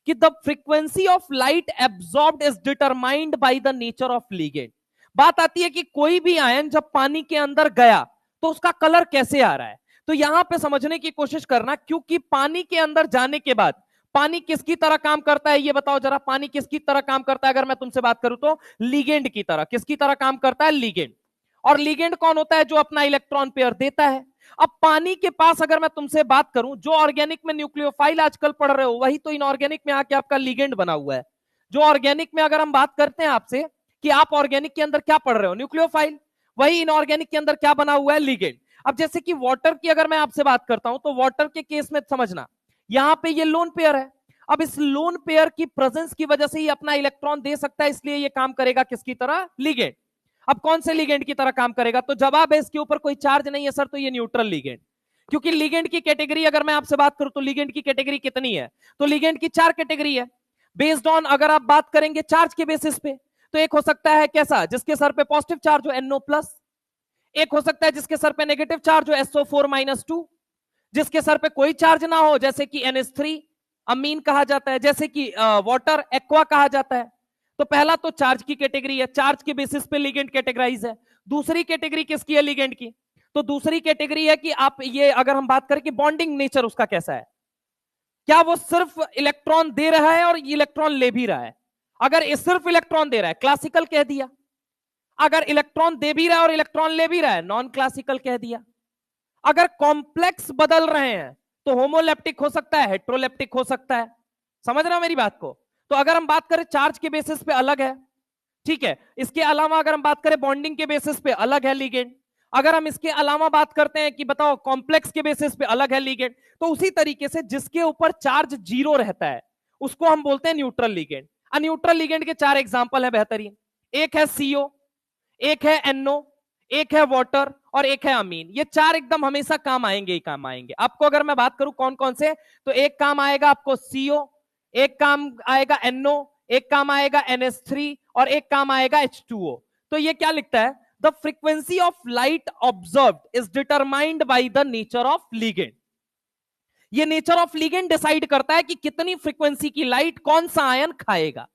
कि the frequency of light absorbed is determined by the nature of ligand. बात आती है कि कोई भी आयन जब पानी के अंदर गया तो उसका कलर कैसे आ रहा है। तो यहां पे समझने की कोशिश करना, क्योंकि पानी के अंदर जाने के बाद पानी किसकी तरह काम करता है, ये बताओ जरा, पानी किसकी तरह काम करता है। अगर मैं तुमसे बात करूं तो लिगेंड की तरह। किसकी तरह काम करता है, लिगेंड। और लिगेंड कौन होता है, जो अपना इलेक्ट्रॉन पेयर देता है। अब पानी के पास अगर मैं तुमसे बात करूं, जो ऑर्गेनिक में न्यूक्लियोफाइल आजकल पढ़ रहे हो वही तो इनऑर्गेनिक में आके आपका लिगेंड बना हुआ है। जो ऑर्गेनिक में अगर हम बात करते हैं आपसे कि आप ऑर्गेनिक के अंदर क्या पढ़ रहे हो, न्यूक्लियोफाइल, वही इनऑर्गेनिक के अंदर क्या बना हुआ है, लिगेंड। अब जैसे कि वाटर की अगर मैं आपसे बात करता हूं तो वाटर के केस में समझना, यहां पे ये लोन पेयर है। अब इस लोन पेयर की प्रेजेंस की वजह से ही अपना इलेक्ट्रॉन दे सकता है, इसलिए ये काम करेगा किसकी तरह, लिगेंड। अब कौन से लिगेंड की तरह काम करेगा, तो जवाब है इसके ऊपर कोई चार्ज नहीं है सर, तो ये न्यूट्रल लिगेंड। क्योंकि लिगेंड की कैटेगरी अगर मैं आपसे बात करूं तो लिगेंड की कैटेगरी कितनी है, तो लिगेंड की 4 कैटेगरी है बेस्ड ऑन, अगर आप बात करेंगे चार्ज के बेसिस पे, तो एक हो सकता है कैसा, जिसके सर पे पॉजिटिव चार्ज हो NO+, एक हो सकता है जिसके सर पे नेगेटिव चार्ज हो SO4-2, जिसके सर पे कोई चार्ज ना हो जैसे कि NH3 अमीन कहा जाता है, जैसे कि वाटर एक्वा कहा जाता है। तो पहला तो चार्ज की कैटेगरी है, चार्ज के बेसिस पे लिगेंड कैटेगराइज है। दूसरी कैटेगरी किसकी है लिगेंड की? तो दूसरी कैटेगरी है कि आप ये अगर हम बात करें कि बॉन्डिंग नेचर उसका कैसा है, क्या वो सिर्फ इलेक्ट्रॉन दे रहा है और इलेक्ट्रॉन ले भी रहा है? अगर सिर्फ इलेक्ट्रॉन दे रहा है क्लासिकल कह दिया, अगर इलेक्ट्रॉन दे भी रहा है और इलेक्ट्रॉन ले भी रहा है नॉन क्लासिकल कह दिया। अगर कॉम्प्लेक्स बदल रहे हैं तो होमोलेप्टिक हो सकता है, हेट्रोलेप्टिक हो सकता है। समझ रहे हो मेरी बात को? तो अगर हम बात करें चार्ज के बेसिस पे अलग है, ठीक है। इसके अलावा अगर हम बात करें बॉन्डिंग के बेसिस पे अलग है लिगेंड। अगर हम इसके अलावा बात करते हैं कि बताओ कॉम्प्लेक्स के बेसिस पे अलग है लिगेंड, तो उसी तरीके से जिसके ऊपर चार्ज जीरो रहता है उसको हम बोलते हैं न्यूट्रल लिगेंड। न्यूट्रल लिगेंड के चार एग्जांपल है बेहतरीन। एक है सीओ, एक है एनओ, एक है वाटर और एक है अमीन। ये चार एकदम हमेशा काम आएंगे ही काम आएंगे आपको। अगर मैं बात करूं कौन कौन से, तो एक काम आएगा आपको सीओ, एक काम आएगा एनओ, एक काम आएगा NH3 और एक काम आएगा H2O। तो ये क्या लिखता है? The frequency of light observed is determined by the nature of ligand. ये नेचर ऑफ लिगेंड डिसाइड करता है कि कितनी फ्रीक्वेंसी की लाइट कौन सा आयन खाएगा।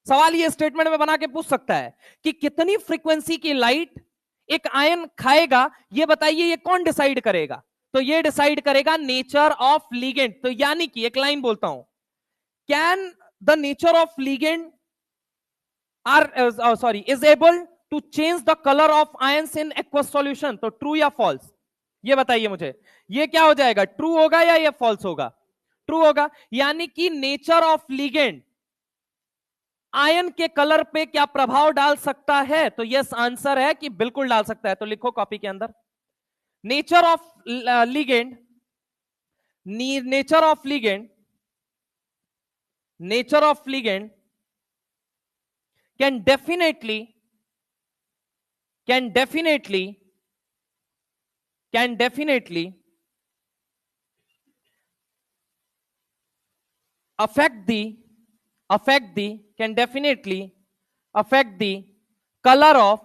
सवाल ये स्टेटमेंट में बना के पूछ सकता है कि कितनी फ्रीक्वेंसी की लाइट एक आयन खाएगा, ये बताइए ये कौन डिसाइड करेगा? तो ये डिसाइड करेगा नेचर ऑफ लिगेंड। तो यानी कि एक लाइन बोलता हूं, can the nature of ligand is able to change the color of ions in aqueous solution? तो ट्रू या फॉल्स ये बताइए मुझे। ये क्या हो जाएगा, ट्रू होगा या ये फॉल्स होगा? ट्रू होगा। यानी कि नेचर ऑफ लिगेंड आयन के कलर पे क्या प्रभाव डाल सकता है? तो यस आंसर है कि बिल्कुल डाल सकता है। तो लिखो कॉपी के अंदर, nature of ligand, nature of ligand, nature of ligand can definitely affect the can definitely affect the color of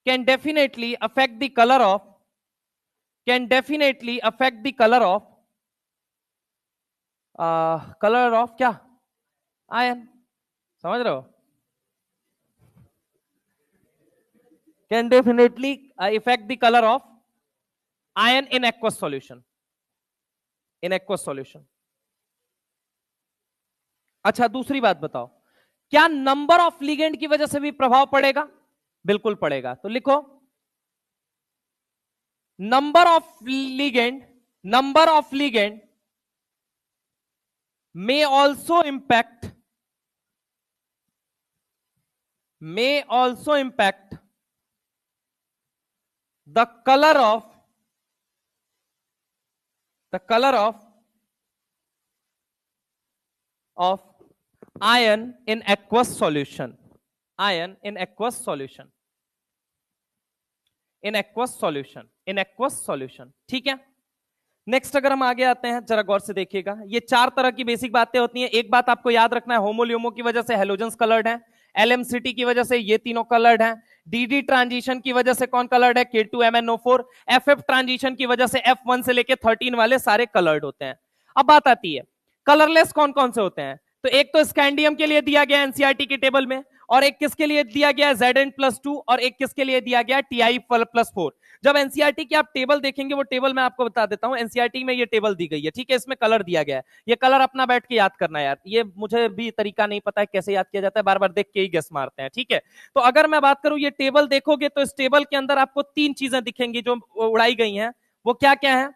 can definitely affect the color of can definitely affect the color of क्या ion? समझ रहे हो? can definitely affect the color of ion in aqueous solution, in aqueous solution। अच्छा दूसरी बात बताओ, क्या number of ligand की वजह से भी प्रभाव पड़ेगा? बिल्कुल पड़ेगा। तो लिखो number of ligand may also impact the color of ion in aqueous solution, ठीक है। नेक्स्ट अगर हम आगे आते हैं जरा गौर से देखिएगा, ये चार तरह की बेसिक बातें होती हैं। एक बात आपको याद रखना है, होमोल्यूमो की वजह से हेलोजेंस कलर्ड हैं, LMCT की वजह से ये तीनों कलर्ड हैं, DD ट्रांजिशन की वजह से कौन कलर्ड है? K2MnO4, FF ट्रांजिशन की वजह से F1 से लेके 13 वाले सारे कलर्ड होते हैं। अब बात आती है कलरलेस कौन कौन से होते हैं। तो एक तो स्कैंडियम के लिए दिया गया एनसीईआरटी के टेबल में, और एक किसके लिए दिया गया है Zn+2, और एक किसके लिए दिया गया Ti+4। जब एनसीईआरटी की आप टेबल देखेंगे, वो टेबल मैं आपको बता देता हूं, एनसीईआरटी में ये टेबल दी गई है, ठीक है, इसमें कलर दिया गया है। ये कलर अपना बैठ के याद करना है यार, ये मुझे भी तरीका नहीं पता है कैसे याद किया जाता है, बार बार देख के ही गेस मारते हैं, ठीक है। तो अगर मैं बात करूं, ये टेबल देखोगे तो इस टेबल के अंदर आपको तीन चीजें दिखेंगी जो उड़ाई गई हैं। वो क्या क्या है?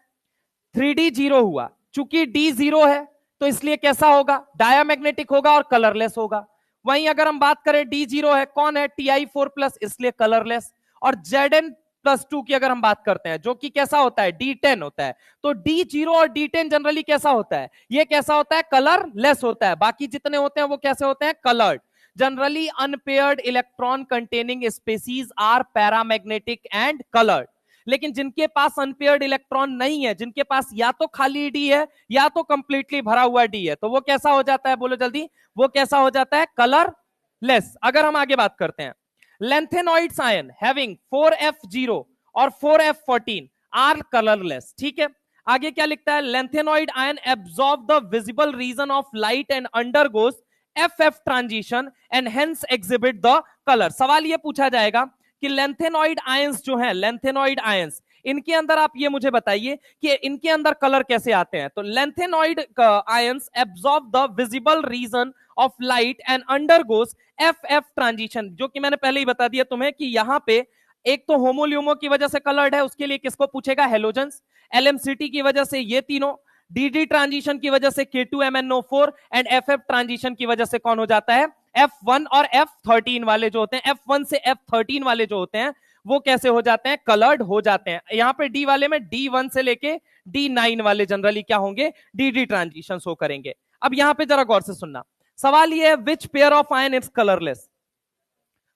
3D जीरो हुआ, चूंकि D जीरो है तो इसलिए कैसा होगा? डायामैग्नेटिक होगा और कलरलेस होगा। वहीं अगर हम बात करें D जीरो है, कौन है? Ti4+, इसलिए कलरलेस। और Zn+2 की अगर हम बात करते हैं, जो कि कैसा होता है? D10 होता है। तो D जीरो और D10 जनरली कैसा होता है? ये कैसा होता है? कलरलेस होता है। बाकी जितने होते हैं वो कैसे होते हैं? Coloured. Generally unpaired electron containing species are paramagnetic and coloured. लेकिन जिनके पास अनपेयर्ड इलेक्ट्रॉन नहीं है, जिनके पास या तो खाली डी है या तो कंप्लीटली भरा हुआ डी है, तो वो कैसा हो जाता है? बोलो जल्दी, वो कैसा हो जाता है? कलरलेस। अगर हम आगे बात करते हैं, lanthanide ion having 4f0 और 4f14 आर कलरलेस, ठीक है। आगे क्या लिखता है? lanthanide ion absorb the visible region of light and undergoes FF transition and hence exhibit the colour. सवाल ये पूछा जाएगा कि लेंथेनॉइड आयंस जो है, लेंथेनॉइड आयंस, इनके अंदर आप ये मुझे बताइए कि इनके अंदर कलर कैसे आते हैं। तो lanthanoid ions absorb the visible region of light and undergoes FF transition, जो कि मैंने पहले ही बता दिया तुम्हें कि यहां पे एक तो होमोल्यूमो की वजह से कलर्ड है, उसके लिए किसको पूछेगा, हेलोजेंस। LMCT की वजह से ये तीनों, DD ट्रांजिशन की वजह से K2MnO4 एंड FF ट्रांजिशन की वजह से कौन हो जाता है, F1 और F13 वाले जो होते हैं, F1 से F13 वाले जो होते हैं वो कैसे हो जाते हैं, कलर्ड हो जाते हैं। यहां पे D वाले में D1 से लेके D9 वाले जनरली क्या होंगे, DD ट्रांजिशन शो करेंगे। अब यहां पे जरा गौर से सुनना, सवाल ये है which pair of ion is colourless,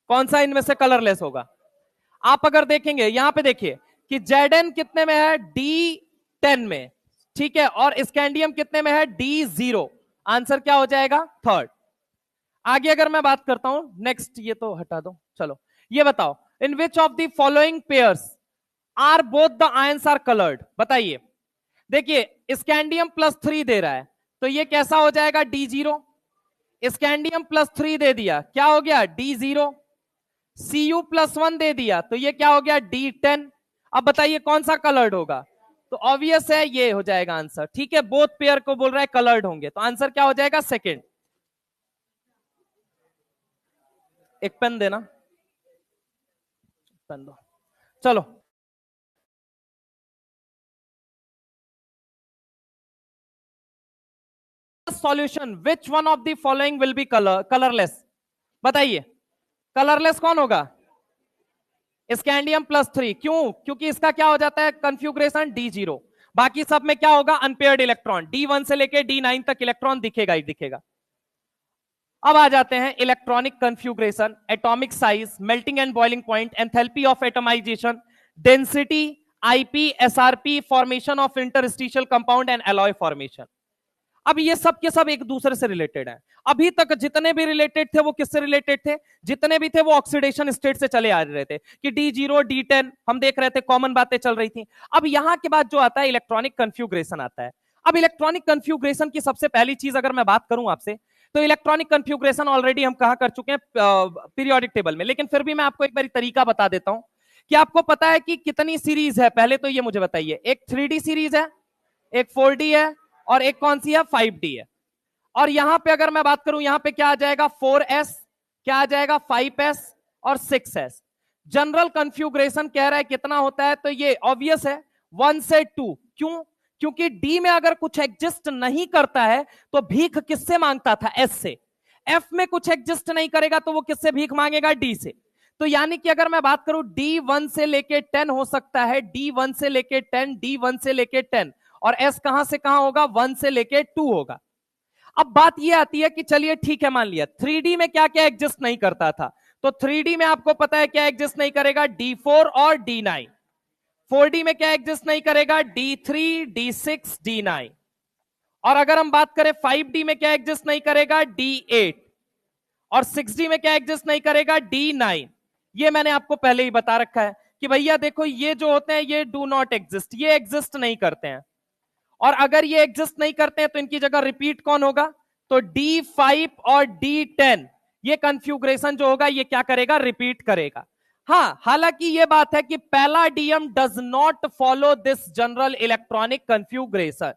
कौन सा इनमें से कलरलेस होगा। आप अगर देखेंगे यहां पे देखिए कि Zn कितने में है, D10 में, ठीक है, और स्कैंडियम कितने में है, D0। आंसर क्या हो जाएगा, थर्ड। आगे अगर मैं बात करता हूं, नेक्स्ट ये तो हटा दो, चलो ये बताओ, in which of the following pairs are both the ions are coloured, बताइए। देखिए स्कैंडियम +3 दे रहा है तो ये कैसा हो जाएगा, D0। स्कैंडियम +3 दे दिया, क्या हो गया, D0। Cu+1 दे दिया तो ये क्या हो गया, D10। अब बताइए कौन सा कलर्ड होगा, तो ऑब्वियस है ये हो जाएगा आंसर, ठीक है। बोथ पेयर को बोल रहा है कलर्ड होंगे, तो आंसर क्या हो जाएगा, सेकंड। एक पेन देना, पेन दो, चलो। Solution, which one of the following will be colourless, बताइए कलरलेस कौन होगा, स्कैंडियम +3। क्यों, क्योंकि इसका क्या हो जाता है, कन्फ्यूग्रेशन D0। बाकी सब में क्या होगा, अनपेयर्ड इलेक्ट्रॉन, D1 से लेके D9 तक इलेक्ट्रॉन दिखेगा ही दिखेगा। अब आ जाते हैं electronic configuration, atomic size, melting and boiling point, enthalpy of atomization, density, IP, SRP, formation of interstitial compound and alloy formation. अब ये सब के सब एक दूसरे से रिलेटेड हैं। अभी तक जितने भी रिलेटेड थे वो किससे रिलेटेड थे, जितने भी थे वो ऑक्सीडेशन स्टेट से चले आ रहे थे कि D0 D10 हम देख रहे थे, कॉमन बातें चल रही थी। अब यहां के बाद जो आता है इलेक्ट्रॉनिक कंफ्यूग्रेशन आता है। अब इलेक्ट्रॉनिक कंफ्यूग्रेशन की सबसे पहली चीज अगर मैं बात करूं आपसे, तो इलेक्ट्रॉनिक कंफ्यूग्रेशन ऑलरेडी हम कहा कर चुके हैं पीरियोडिक टेबल में, लेकिन फिर भी मैं आपको एक बार तरीका बता देता हूं कि आपको पता है कि कितनी सीरीज है। पहले तो ये मुझे बताइए, एक 3D सीरीज है, एक 4D है, और एक कौन सी है, 5D है। और यहां पे अगर मैं बात करूं, यहां पे क्या आ जाएगा, 4S, क्या आ जाएगा, 5S और 6S। जनरल कंफ्यूग्रेशन कह रहा है कितना होता है, तो ये ऑब्वियस है 1 से 2। क्यों, क्योंकि D में अगर कुछ एग्जिस्ट नहीं करता है तो भीख किससे मांगता था, S से। F में कुछ एग्जिस्ट नहीं करेगा तो वो किससे भीख मांगेगा, D से। तो यानी कि अगर मैं बात करूं D1 से लेके 10 हो सकता है, D1 से लेके 10, D1 से लेके 10, और S कहां से कहां होगा, 1 से लेके 2 होगा। अब बात यह आती है कि चलिए ठीक है, मान लिया 3D में क्या क्या एग्जिस्ट नहीं करता था, तो 3D में आपको पता है क्या एग्जिस्ट नहीं करेगा, D4 और D9। 4D में क्या एग्जिस्ट नहीं करेगा, D3, D6, D9। और अगर हम बात करें 5D में क्या एग्जिस्ट नहीं करेगा, D8। और 6D में क्या एग्जिस्ट नहीं करेगा, D9। ये मैंने आपको पहले ही बता रखा है कि भैया देखो ये जो होते हैं ये डू नॉट एग्जिस्ट, ये एग्जिस्ट नहीं करते हैं। और अगर ये एग्जिस्ट नहीं करते हैं तो इनकी जगह रिपीट कौन होगा, तो D5 और D10, ये कंफ्यूग्रेशन जो होगा ये क्या करेगा, रिपीट करेगा। हाँ, हालांकि ये बात है कि palladium does not follow this general electronic configuration.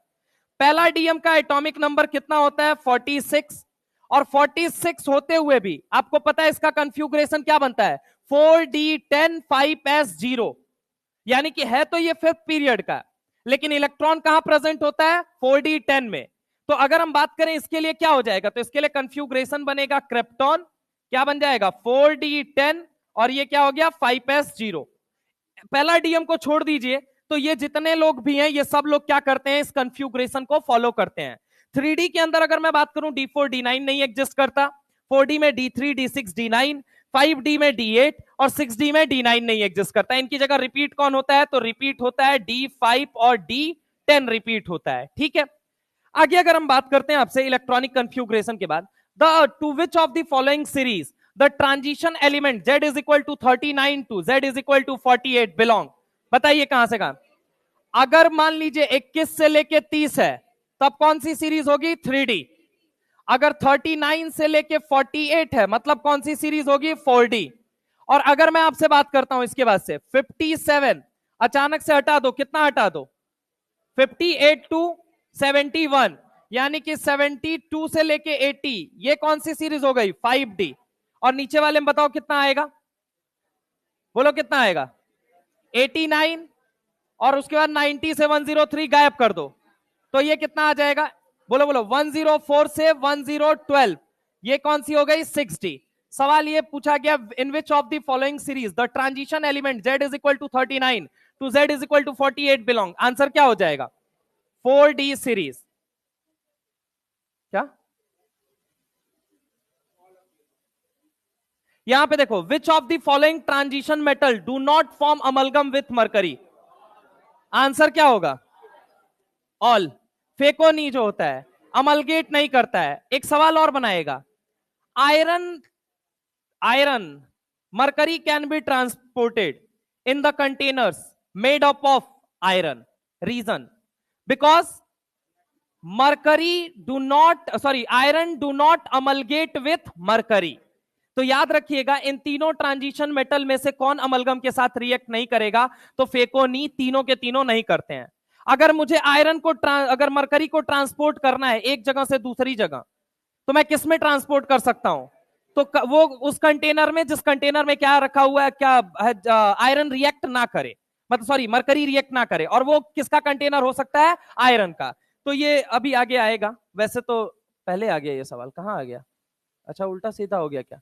Palladium का एटॉमिक नंबर कितना होता है, 46। और 46 होते हुए भी आपको पता है इसका कंफ्यूग्रेशन क्या बनता है, 4D10 5S0। यानी कि है तो ये 5th पीरियड का, लेकिन इलेक्ट्रॉन कहां प्रेजेंट होता है, 4D10 में। तो अगर हम बात करें इसके लिए क्या हो जाएगा, तो इसके लिए कंफ्यूग्रेशन बनेगा क्रिप्टॉन, क्या बन जाएगा, 4D10, और ये क्या हो गया, 5S0। पैलाडियम को छोड़ दीजिए, तो ये जितने लोग भी हैं ये सब लोग क्या करते हैं, इस कंफ्यूग्रेशन को फॉलो करते हैं। 3D के अंदर अगर मैं बात करूं, D4 D9 नहीं एग्जिस्ट करता, 4D में D3 D6 D9, 5D में D8 और 6D में D9 नहीं एग्जिस्ट करता। इनकी जगह रिपीट कौन होता है, तो रिपीट होता है D5 और D10 रिपीट होता है, ठीक है। आगे अगर हम बात करते हैं आपसे इलेक्ट्रॉनिक कंफ्यूग्रेशन के बाद, the to which of the following series the transition element Z is equal to 39 to Z is equal to 48 belong, बताइए कहां से कहां। अगर मान लीजिए 21 से लेके 30 है, तब कौन सी सीरीज होगी, 3D। अगर 39 से लेके 48 है मतलब कौन सी सीरीज होगी? 4D। और अगर मैं आपसे बात करता हूं इसके बाद से 57, अचानक से हटा दो, कितना हटा दो? 58 टू 71, यानी कि 72 से लेके 80, ये कौन सी सीरीज हो गई? 5D। और नीचे वाले में बताओ कितना आएगा, बोलो कितना आएगा? 89। और उसके बाद 90 से 103 गायब कर दो, तो ये कितना आ जाएगा? बोलो बोलो। 104 से 1012, ये कौन सी हो गई? 6D। सवाल ये पूछा गया, in which of the following series the transition element z is equal to 39 to z is equal to 48 belong? Answer क्या हो जाएगा? 4D series. क्या यहां पे देखो, which of the following transition metal do not form amalgam with mercury? Answer क्या होगा? All. फेकोनी जो होता है अमलगेट नहीं करता है। एक सवाल और बनाएगा, iron mercury can be transported in the containers made up of iron. Reason, because iron do not amalgamate with mercury. तो याद रखिएगा, इन तीनों ट्रांजिशन मेटल में से कौन अमलगम के साथ रिएक्ट नहीं करेगा? तो फेकोनी तीनों के तीनों नहीं करते हैं। अगर मुझे अगर मरकरी को ट्रांसपोर्ट करना है एक जगह से दूसरी जगह, तो मैं किस में ट्रांसपोर्ट कर सकता हूं? तो वो उस कंटेनर में जिस कंटेनर में क्या रखा हुआ है, क्या आयरन रिएक्ट ना करे, मतलब सॉरी मरकरी रिएक्ट ना करे। और वो किसका कंटेनर हो सकता है? आयरन का। तो ये अभी आगे आएगा। वैसे तो पहले आ गया ये सवाल, कहां आ गया? अच्छा उल्टा सीधा हो गया क्या?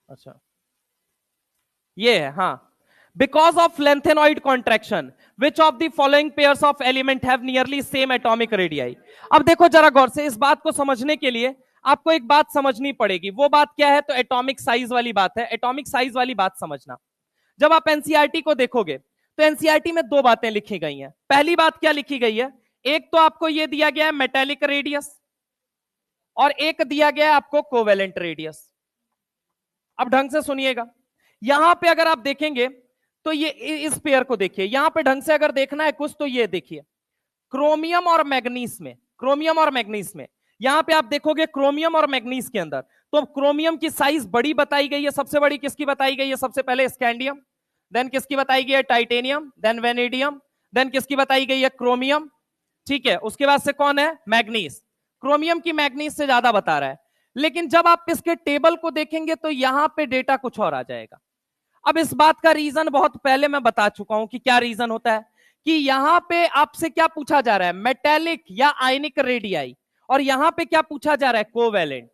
अच्छा ये है, हाँ। Because of lanthanoid contraction which of the following pairs of element have nearly same atomic radii? अब देखो जरा गौर से, इस बात को समझने के लिए आपको एक बात समझनी पड़ेगी। वो बात क्या है? तो एटॉमिक साइज वाली बात है। एटॉमिक साइज वाली बात समझना, जब आप एनसीईआरटी को देखोगे तो एनसीईआरटी में दो बातें लिखी गई हैं। पहली बात क्या लिखी गई है? एक तो आपको यह दिया गया है मेटेलिक रेडियस, और एक दिया गया है आपको कोवेलेंट रेडियस। अब ढंग से सुनिएगा, यहां पे अगर आप देखेंगे तो ये इस पेयर को देखिए, यहां पे ढंग से अगर देखना है कुछ तो ये देखिए, क्रोमियम और मैग्नीज में यहां पे आप देखोगे क्रोमियम और मैग्नीज के अंदर, तो क्रोमियम की साइज बड़ी बताई गई है। सबसे बड़ी किसकी बताई गई है? सबसे पहले स्कैंडियम, देन किसकी बताई गई है? टाइटेनियम, देन वेनेडियम, देन किसकी बताई गई है? क्रोमियम। ठीक है, उसके बाद से कौन है? मैग्नीज। क्रोमियम की मैग्नीज से ज्यादा बता रहा है। लेकिन जब आप इसके टेबल को देखेंगे तो यहां पे डेटा कुछ और आ जाएगा। अब इस बात का रीजन बहुत पहले मैं बता चुका हूं कि क्या रीजन होता है, कि यहां पे आपसे क्या पूछा जा रहा है? मेटेलिक या आयनिक रेडियाई। और यहां पे क्या पूछा जा रहा है? कोवेलेंट।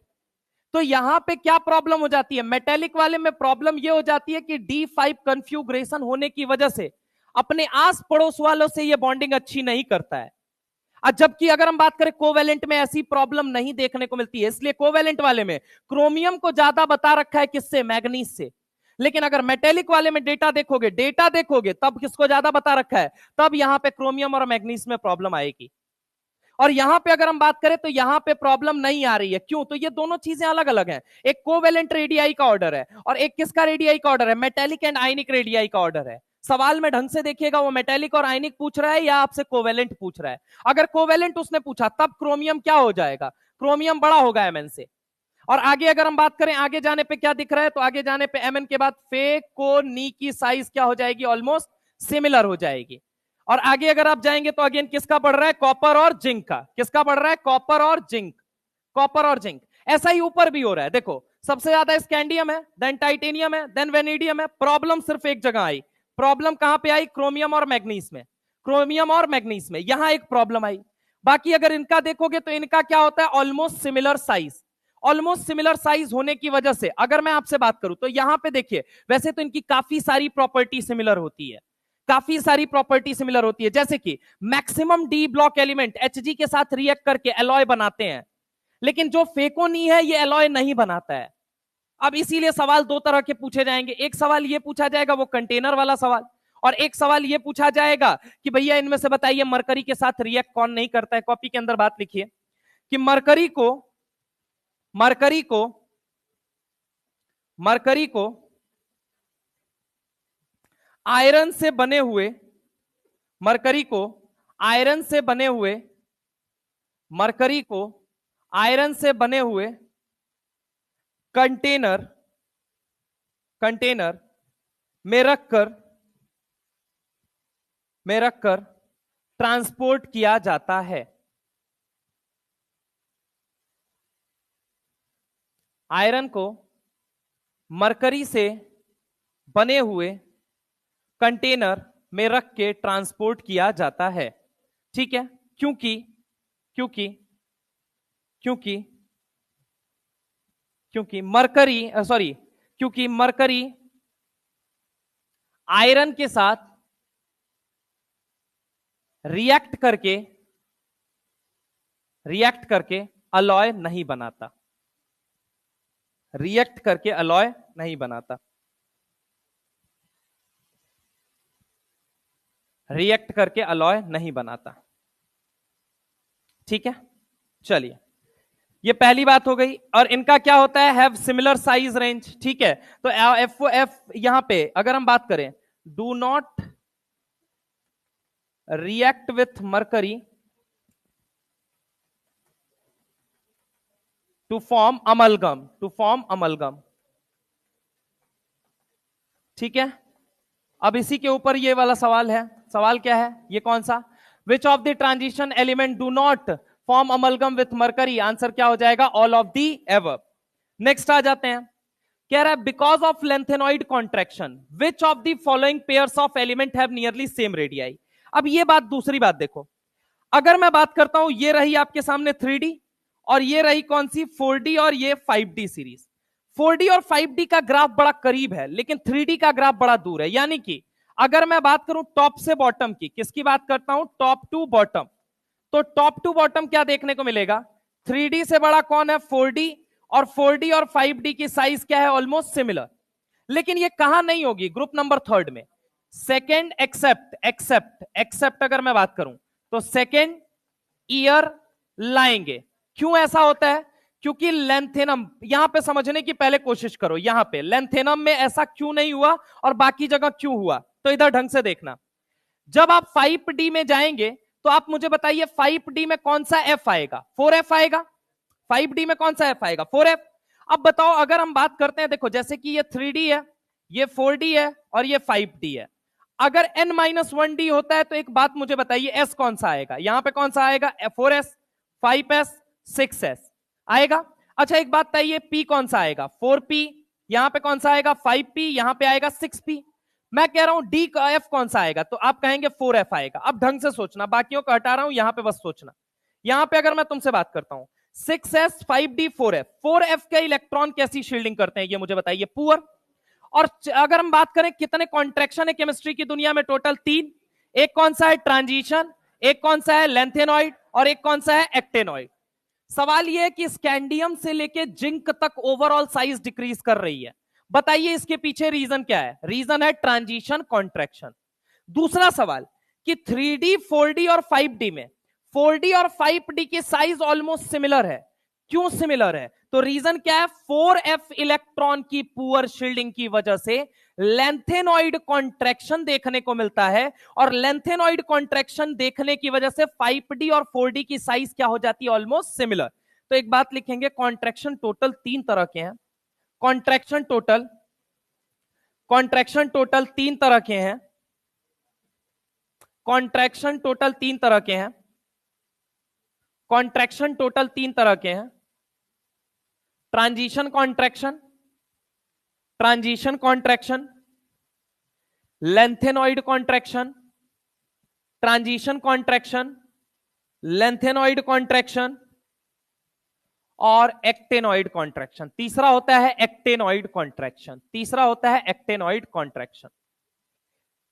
तो यहां पे क्या प्रॉब्लम हो जाती है? मेटेलिक वाले में प्रॉब्लम यह हो जाती है कि D5 कन्फ्यूग्रेशन होने की वजह से अपने आस पड़ोस वालों से यह बॉन्डिंग अच्छी नहीं करता है। जबकि अगर हम बात करें कोवेलेंट में, ऐसी प्रॉब्लम नहीं देखने को मिलती है। इसलिए कोवेलेंट वाले में क्रोमियम को ज्यादा बता रखा है, किससे? मैग्नीज से। लेकिन अगर मेटेलिक वाले में डेटा देखोगे तब किसको ज्यादा बता रखा है? तब यहां पे क्रोमियम और मैग्नीज में प्रॉब्लम आएगी। और यहां पे अगर हम बात करें तो यहां पे प्रॉब्लम नहीं आ रही है। क्यों? तो ये दोनों चीजें अलग अलग हैं। एक कोवेलेंट रेडियाई का ऑर्डर है और एक किसका रेडियाई का ऑर्डर है? मेटेलिक एंड आयनिक रेडियाई का ऑर्डर है। सवाल में ढंग से देखिएगा, वो मेटेलिक और आयनिक पूछ रहा है या आपसे कोवेलेंट पूछ रहा है? अगर कोवेलेंट उसने पूछा तब क्रोमियम क्या हो जाएगा? क्रोमियम बड़ा होगा एमएन से। और आगे अगर हम बात करें, आगे जाने पे क्या दिख रहा है? तो आगे जाने पे एमएन के बाद फेकोनी की साइज क्या हो जाएगी? ऑलमोस्ट सिमिलर हो जाएगी। और आगे अगर आप जाएंगे तो अगेन किसका बढ़ रहा है? कॉपर और जिंक का। किसका बढ़ रहा है? कॉपर और जिंक। ऐसा ही ऊपर भी हो रहा है। देखो सबसे ज्यादा स्कैंडियम है, देन टाइटेनियम है, देन वेनेडियम है। प्रॉब्लम सिर्फ एक जगह आई। प्रॉब्लम कहां पे आई? क्रोमियम और मैग्नीज में यहां एक प्रॉब्लम आई। बाकी अगर इनका देखोगे तो इनका क्या होता है? ऑलमोस्ट सिमिलर साइज होने की वजह से अगर मैं आपसे बात करूं तो यहां पे देखिए, वैसे तो इनकी काफी सारी प्रॉपर्टी सिमिलर होती है, जैसे कि maximum D block element Hg के साथ रिएक्ट करके एलॉय बनाते हैं। लेकिन जो फेकोनी है ये एलॉय नहीं बनाता है। अब इसीलिए सवाल दो तरह के पूछे जाएंगे। एक सवाल ये पूछा जाएगा, वो कंटेनर वाला सवाल, और एक सवाल ये पूछा जाएगा कि भैया इनमें से बताइए मरकरी के साथ रिएक्ट कौन नहीं करता है। कॉपी के अंदर बात लिखिए कि मरकरी को आयरन से बने हुए मरकरी को आयरन से बने हुए कंटेनर में रखकर ट्रांसपोर्ट किया जाता है। आयरन को मरकरी से बने हुए कंटेनर में रख के ट्रांसपोर्ट किया जाता है। ठीक है, क्योंकि क्योंकि क्योंकि क्योंकि मरकरी आयरन के साथ रिएक्ट करके अलॉय नहीं बनाता। रिएक्ट करके अलॉय नहीं बनाता। रिएक्ट करके अलॉय नहीं बनाता। ठीक है, चलिए, ये पहली बात हो गई। और इनका क्या होता है, हैव सिमिलर साइज रेंज। ठीक है, तो एफ यहां पे अगर हम बात करें, do not react with mercury to form amalgam. ठीक है, अब इसी के ऊपर ये वाला सवाल है। सवाल क्या है, ये कौन सा, which of the transition element do not form amalgam with mercury. Answer क्या हो जाएगा, all of the above. Next आ जाते हैं, कह रहा है because of lanthanoid contraction which of the following pairs of element have nearly same radii. अब ये बात, दूसरी बात देखो, अगर मैं बात करता हूं, ये रही आपके सामने 3D और ये रही कौन सी 4D और ये 5D सीरीज। 4D और 5D का ग्राफ बड़ा करीब है, लेकिन 3D का ग्राफ बड़ा दूर है। यानी कि अगर मैं बात करूं टॉप से बॉटम की, किसकी बात करता हूं, टॉप टू बॉटम, तो टॉप टू बॉटम क्या देखने को मिलेगा, 3D से बड़ा कौन है, 4D, और 4D और 5D की साइज क्या है, ऑलमोस्ट सिमिलर। लेकिन ये कहां नहीं होगी, ग्रुप नंबर 3 में। सेकेंड एक्सेप्ट अगर मैं बात करूं तो सेकेंड ईयर लाएंगे। क्यों ऐसा होता है, क्योंकि लेंथेनम, यहां पे समझने की पहले कोशिश करो, यहां पे लेंथेनम में ऐसा क्यों नहीं हुआ और बाकी जगह क्यों हुआ, तो इधर ढंग से देखना। जब आप 5D में जाएंगे तो आप मुझे बताइए 5D में कौन सा F आएगा, 4F आएगा। 5D में कौन सा F आएगा, 4F। अब बताओ, अगर हम बात करते हैं, देखो जैसे कि ये 3D है, ये 4D है और ये 5D है, अगर n-1D होता है तो एक बात मुझे बताइए, S कौन सा आएगा, यहां पे कौन सा आएगा, 4S, 5S, 6S आएगा। अच्छा एक बात बताइए, P कौन सा आएगा, 4P, यहां पे कौन सा आएगा, 5P, यहां पे आएगा 6P। मैं कह रहा हूं D का F कौन सा आएगा, तो आप कहेंगे 4F आएगा। अब ढंग से सोचना, बाकियों को हटा रहा हूं, यहां पे बस सोचना। यहां पे अगर मैं तुमसे बात करता हूं 6S, 5D, 4F, 4F के इलेक्ट्रॉन कैसी शील्डिंग करते हैं, ये मुझे बताइए, पुअर। और अगर हम बात करें कितने कॉन्ट्रैक्शन है केमिस्ट्री की दुनिया में, टोटल 3। एक कौन सा है, ट्रांजिशन, एक कौन सा है, लेंथेनॉइड, और एक कौन सा है, एक्टेनॉइड। सवाल यह है कि स्कैंडियम से लेके जिंक तक ओवरऑल साइज डिक्रीज कर रही है। बताइए इसके पीछे रीजन क्या है, रीजन है ट्रांजिशन कॉन्ट्रैक्शन। दूसरा सवाल कि 3D, 4D और 5D में 4D और 5D की साइज ऑलमोस्ट सिमिलर है। क्यों सिमिलर है, तो रीजन क्या है, 4F इलेक्ट्रॉन की पुअर शील्डिंग की वजह से लेंथेनॉइड कॉन्ट्रैक्शन देखने को मिलता है, और लेंथेनॉइड कॉन्ट्रैक्शन देखने की वजह से 5D और 4D की साइज क्या हो जाती है, ऑलमोस्ट सिमिलर। तो एक बात लिखेंगे, कॉन्ट्रैक्शन टोटल 3 तरह के हैं। कॉन्ट्रैक्शन टोटल 3 तरह के हैं। कॉन्ट्रैक्शन टोटल 3 तरह के हैं। कॉन्ट्रैक्शन टोटल 3 तरह के हैं। Transition contraction, lanthanoid contraction, transition contraction, lanthanoid contraction और एक्टेनॉइड कॉन्ट्रैक्शन। तीसरा होता है एक्टेनॉइड कॉन्ट्रैक्शन।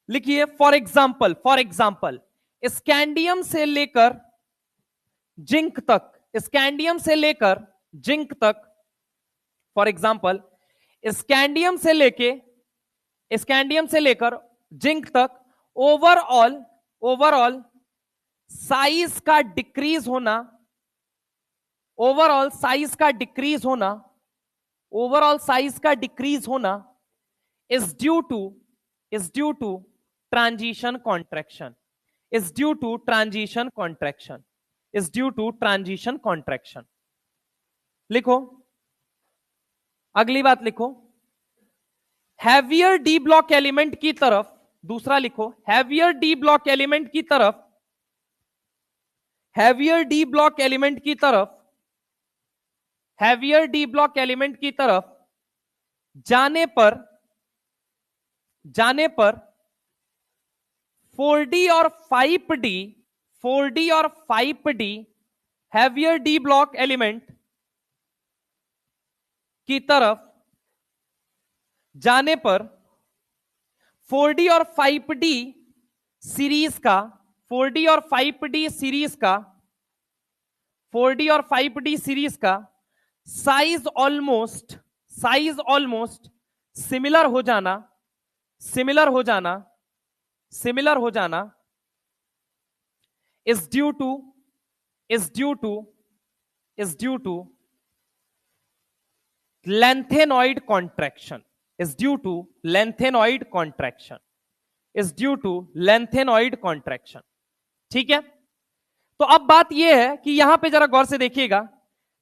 लिखिए, फॉर एग्जाम्पल स्कैंडियम से लेकर जिंक तक, फॉर एग्जाम्पल स्कैंडियम से लेकर जिंक तक ओवरऑल साइज का डिक्रीज होना is due to transition contraction. Is due to transition contraction. लिखो, अगली बात लिखो, हैवियर डी ब्लॉक एलिमेंट की तरफ, दूसरा लिखो, हैवियर डी ब्लॉक एलिमेंट की तरफ, हैवियर डी ब्लॉक एलिमेंट की तरफ, हैवियर डी ब्लॉक एलिमेंट की तरफ जाने पर 4D और 5D, 4D और 5D heavier D block element की तरफ जाने पर 4D और 5D सीरीज का, 4D और 5D सीरीज का, 4D और 5D सीरीज का साइज ऑलमोस्ट सिमिलर हो जाना, सिमिलर हो जाना is due to lanthanoid contraction, is due to lanthanoid contraction, is due to lanthanoid contraction. ठीक है, तो अब बात यह है कि यहां पे जरा गौर से देखिएगा,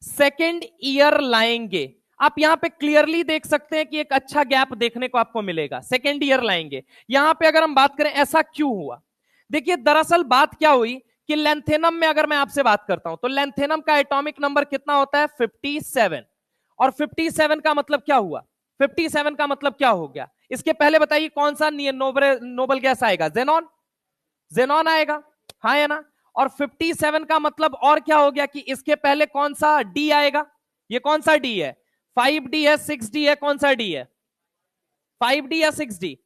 सेकेंड ईयर लाएंगे, आप यहां पे क्लियरली देख सकते हैं कि एक अच्छा गैप देखने को आपको मिलेगा, सेकेंड ईयर लाएंगे। यहां पे अगर हम बात करें ऐसा क्यों हुआ, देखिए दरअसल बात क्या हुई कि लेंथेनम में अगर मैं आपसे बात करता हूं तो लेंथेनम का एटॉमिक नंबर कितना होता है 57, और 57 का मतलब क्या हुआ, 57 का मतलब क्या हो गया, इसके पहले बताइए कौन सा नोबल गैस आएगा, जेनॉन, जेनॉन आएगा, हाँ या ना। और 57 का मतलब और क्या हो गया कि इसके पहले कौन सा डी आएगा, ये कौन सा डी है, 5D है 6D है, कौन सा डी है, 5D या 6D,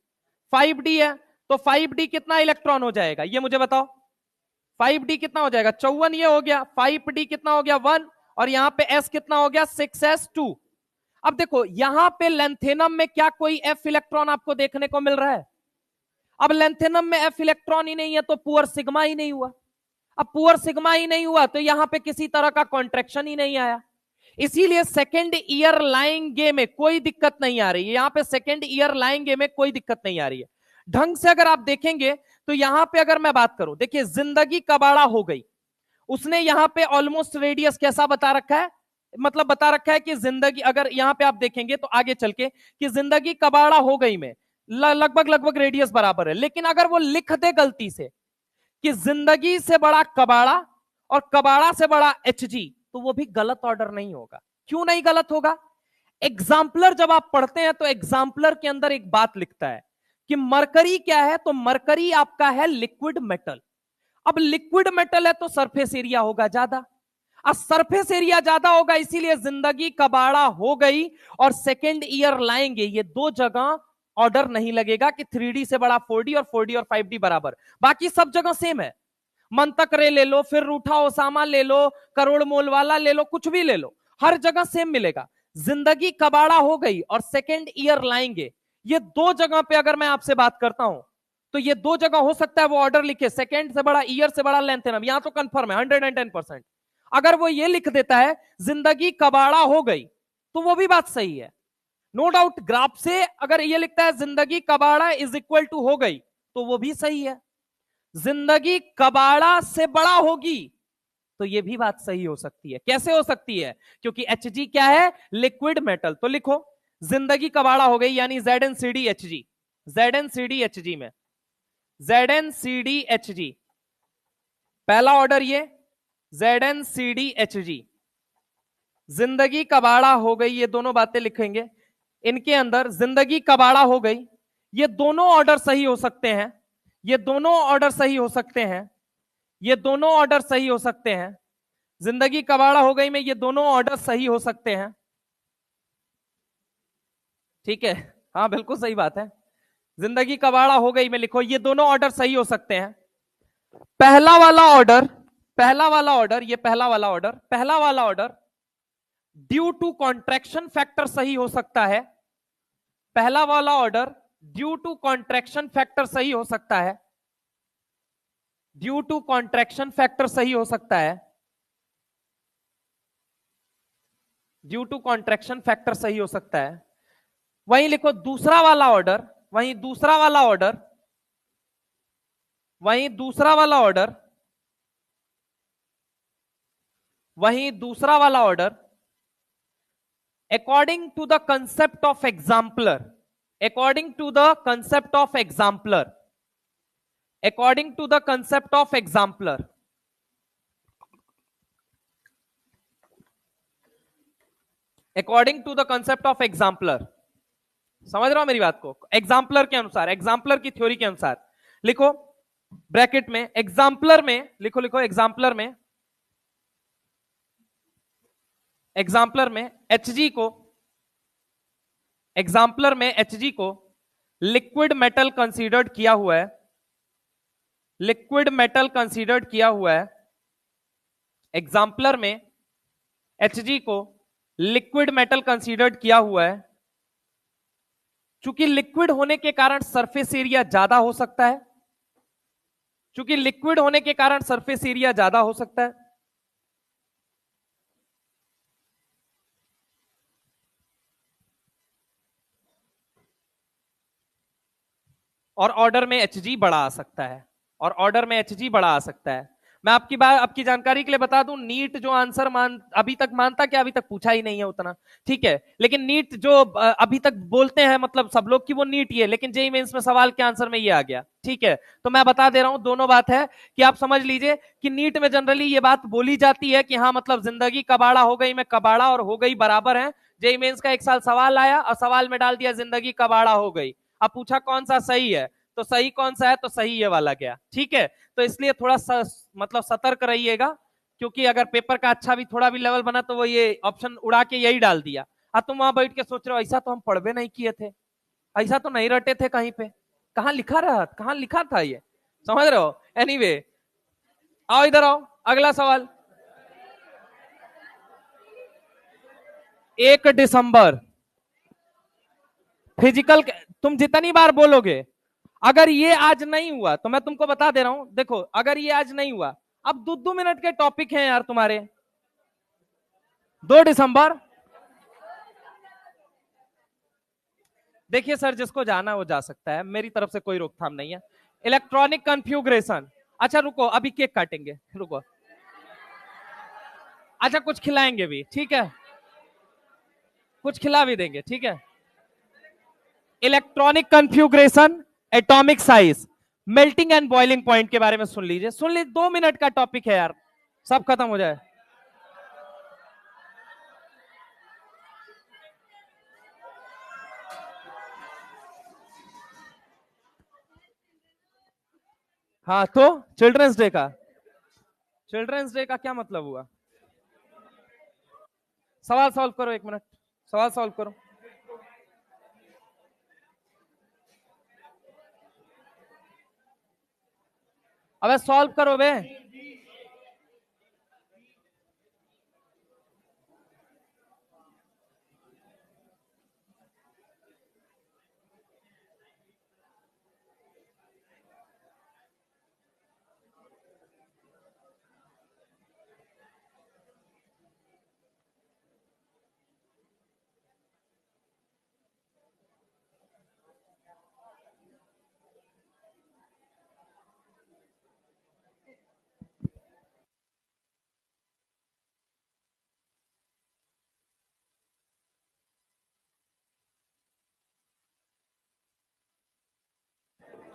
5D है, तो 5D कितना इलेक्ट्रॉन हो जाएगा ये मुझे बताओ, 5D कितना हो जाएगा 54, ये हो गया, 5D कितना हो गया 1, और यहां पे S कितना हो गया 6s2। अब देखो यहां पे लेंथेनम में क्या कोई F इलेक्ट्रॉन आपको देखने को मिल रहा है, अब लेंथेनम में F इलेक्ट्रॉन ही नहीं है तो पुअर सिग्मा ही नहीं हुआ, अब पुअर सिग्मा ही नहीं हुआ तो यहां पे किसी तरह का कॉन्ट्रैक्शन ही नहीं आया, इसीलिए सेकेंड ईयर लाएंगे में कोई दिक्कत नहीं आ रही है, यहां पे सेकेंड ईयर लाएंगे में कोई दिक्कत नहीं आ रही है। ढंग से अगर आप देखेंगे तो यहां पे अगर मैं बात करूं, देखिए जिंदगी कबाड़ा हो गई, उसने यहां पे ऑलमोस्ट रेडियस कैसा बता रखा है, मतलब बता रखा है कि जिंदगी, अगर यहां पे आप देखेंगे तो आगे चल के कि जिंदगी कबाड़ा हो गई में लगभग रेडियस बराबर है, लेकिन अगर वो लिख दे गलती से कि जिंदगी से बड़ा कबाड़ा और कबाड़ा से बड़ा HG, तो वो भी गलत ऑर्डर नहीं होगा। क्यों नहीं गलत होगा, एग्जाम्पलर जब आप पढ़ते हैं तो एग्जाम्पलर के अंदर एक बात लिखता है कि मरकरी क्या है, तो मरकरी आपका है लिक्विड मेटल, अब लिक्विड मेटल है तो सरफेस एरिया होगा ज्यादा, अब सरफेस एरिया ज्यादा होगा, इसीलिए जिंदगी कबाड़ा हो गई और सेकेंड ईयर लाएंगे, ये दो जगह ऑर्डर नहीं लगेगा कि 3D से बड़ा 4D और 4D और 5D बराबर, बाकी सब जगह सेम है, मंतक रे ले लो, फिर रूठा ओसामा ले लो, करोड़ मोल वाला ले लो, कुछ भी ले लो, हर जगह सेम मिलेगा। जिंदगी कबाड़ा हो गई और सेकेंड ईयर लाएंगे, ये दो जगह पे अगर मैं आपसे बात करता हूं तो ये दो जगह हो सकता है वो ऑर्डर लिखे सेकेंड से बड़ा, ईयर से बड़ा लेंथेनम, यहां तो कंफर्म है 110%। अगर वो ये लिख देता है जिंदगी कबाड़ा हो गई तो वो भी बात सही है, नो डाउट। ग्राफ से अगर ये लिखता है जिंदगी कबाड़ा इज इक्वल टू हो गई तो वो भी सही है, जिंदगी कबाड़ा से बड़ा होगी तो ये भी बात सही हो सकती है। कैसे हो सकती है, क्योंकि Hg क्या है, लिक्विड मेटल, तो लिखो जिंदगी कबाड़ा हो गई यानी ZnCdHg, ZnCdHg में ZnCdHg पहला ऑर्डर, ये ZnCdHg जिंदगी कबाड़ा हो गई, ये दोनों बातें लिखेंगे इनके अंदर, जिंदगी कबाड़ा हो गई, ये दोनों ऑर्डर सही हो सकते हैं, ये दोनों ऑर्डर सही हो सकते हैं, ये दोनों ऑर्डर सही हो सकते हैं, जिंदगी कबाड़ा हो गई में ये दोनों ऑर्डर सही हो सकते हैं, ठीक है, हाँ बिल्कुल सही बात है, जिंदगी कबाड़ा हो गई में लिखो ये दोनों ऑर्डर सही हो सकते हैं। पहला वाला ऑर्डर, पहला वाला ऑर्डर, ये पहला वाला ऑर्डर, पहला वाला order due to contraction factor सही हो सकता है, पहला वाला order due to contraction factor सही हो सकता है, ड्यू टू कॉन्ट्रैक्शन फैक्टर सही हो सकता है, ड्यू टू कॉन्ट्रैक्शन फैक्टर सही हो सकता है। वहीं लिखो दूसरा वाला ऑर्डर, वहीं दूसरा वाला ऑर्डर, वहीं दूसरा वाला ऑर्डर वहीं दूसरा वाला order, according to the concept of exemplar, according to the concept of exemplar, according to the concept of exemplar, according to the concept of exemplar, समझ रहे हो मेरी बात को? एग्जाम्पलर के अनुसार, एग्जाम्पलर की थ्योरी के अनुसार, लिखो ब्रैकेट में एग्जाम्पलर में, लिखो लिखो एग्जाम्पलर में, एग्जाम्पलर में एचजी को, एग्जाम्पलर में एचजी को लिक्विड मेटल कंसीडर्ड किया हुआ है, लिक्विड मेटल कंसीडर्ड किया हुआ है, एग्जाम्पलर में एचजी को लिक्विड मेटल कंसीडर्ड किया हुआ है। चूंकि लिक्विड होने के कारण सरफेस एरिया ज्यादा हो सकता है, चूंकि लिक्विड होने के कारण सरफेस एरिया ज्यादा हो सकता है, और ऑर्डर में एचजी बड़ा आ सकता है, और ऑर्डर में एचजी बड़ा आ सकता है। मैं आपकी बात, आपकी जानकारी के लिए बता दूं, नीट जो आंसर अभी तक मानता क्या, अभी तक पूछा ही नहीं है उतना, ठीक है, लेकिन नीट जो अभी तक बोलते हैं मतलब सब लोग कि वो नीट ही है, लेकिन जेईई मेंस में सवाल के आंसर में ये आ गया, ठीक है। तो मैं बता दे रहा हूं, दोनों बात है कि आप समझ लीजिए कि नीट में जनरली ये बात बोली जाती है कि हाँ मतलब जिंदगी कबाड़ा हो गई में कबाड़ा और हो गई बराबर है। जेईई मेंस का एक साल सवाल आया और सवाल में डाल दिया जिंदगी कबाड़ा हो गई, अब पूछा कौन सा सही है, तो सही कौन सा है, तो सही ये वाला गया, ठीक है। तो इसलिए थोड़ा मतलब सतर्क रहिएगा, क्योंकि अगर पेपर का अच्छा भी थोड़ा भी लेवल बना तो वो ये ऑप्शन उड़ा के यही डाल दिया। अब तुम वहां बैठ के सोच रहे हो ऐसा तो हम पढ़वे नहीं किए थे, ऐसा तो नहीं रटे थे कहीं पे, कहां लिखा रहा, कहां लिखा था ये, समझ रहे हो? एनीवे, आओ इधर आओ, अगला सवाल। 1 दिसंबर फिजिकल, तुम जितनी बार बोलोगे, अगर ये आज नहीं हुआ तो मैं तुमको बता दे रहा हूं, देखो अगर ये आज नहीं हुआ, अब 2-2 मिनट के टॉपिक हैं यार तुम्हारे। 2 दिसंबर, देखिए सर जिसको जाना वो जा सकता है, मेरी तरफ से कोई रोकथाम नहीं है। इलेक्ट्रॉनिक कन्फ्यूग्रेशन, अच्छा रुको अभी केक काटेंगे, रुको, अच्छा कुछ खिलाएंगे भी, ठीक है, कुछ खिला भी देंगे, ठीक है। Electronic configuration, atomic size, melting and boiling point के बारे में सुन लीजिए, सुन लीजिए, 2 मिनट का टॉपिक है यार, सब खत्म हो जाए। हाँ तो चिल्ड्रंस डे का, चिल्ड्रंस डे का क्या मतलब हुआ? सवाल सॉल्व करो, 1 मिनट, सवाल सॉल्व करो। अबे सॉल्व करो बे।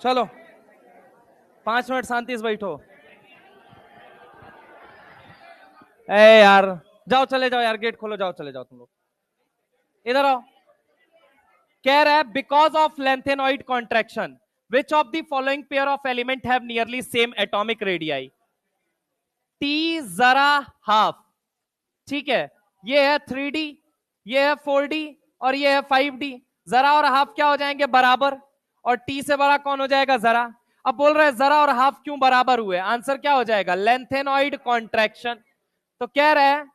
चलो 5 मिनट शांति से बैठो। ए यार जाओ, चले जाओ यार, गेट खोलो, जाओ चले जाओ तुम लोग, इधर आओ। कह रहा है because of lanthanoid contraction which of the following pair of element have nearly same atomic radii? T जरा हाफ, ठीक है, ये है 3D, ये है 4D और ये है 5D। जरा और हाफ क्या हो जाएंगे? बराबर, और टी से बड़ा कौन हो जाएगा? जरा। अब बोल रहे हैं जरा और हाफ क्यों बराबर हुए? आंसर क्या हो जाएगा? Lanthanoid contraction. तो कह रहे हैं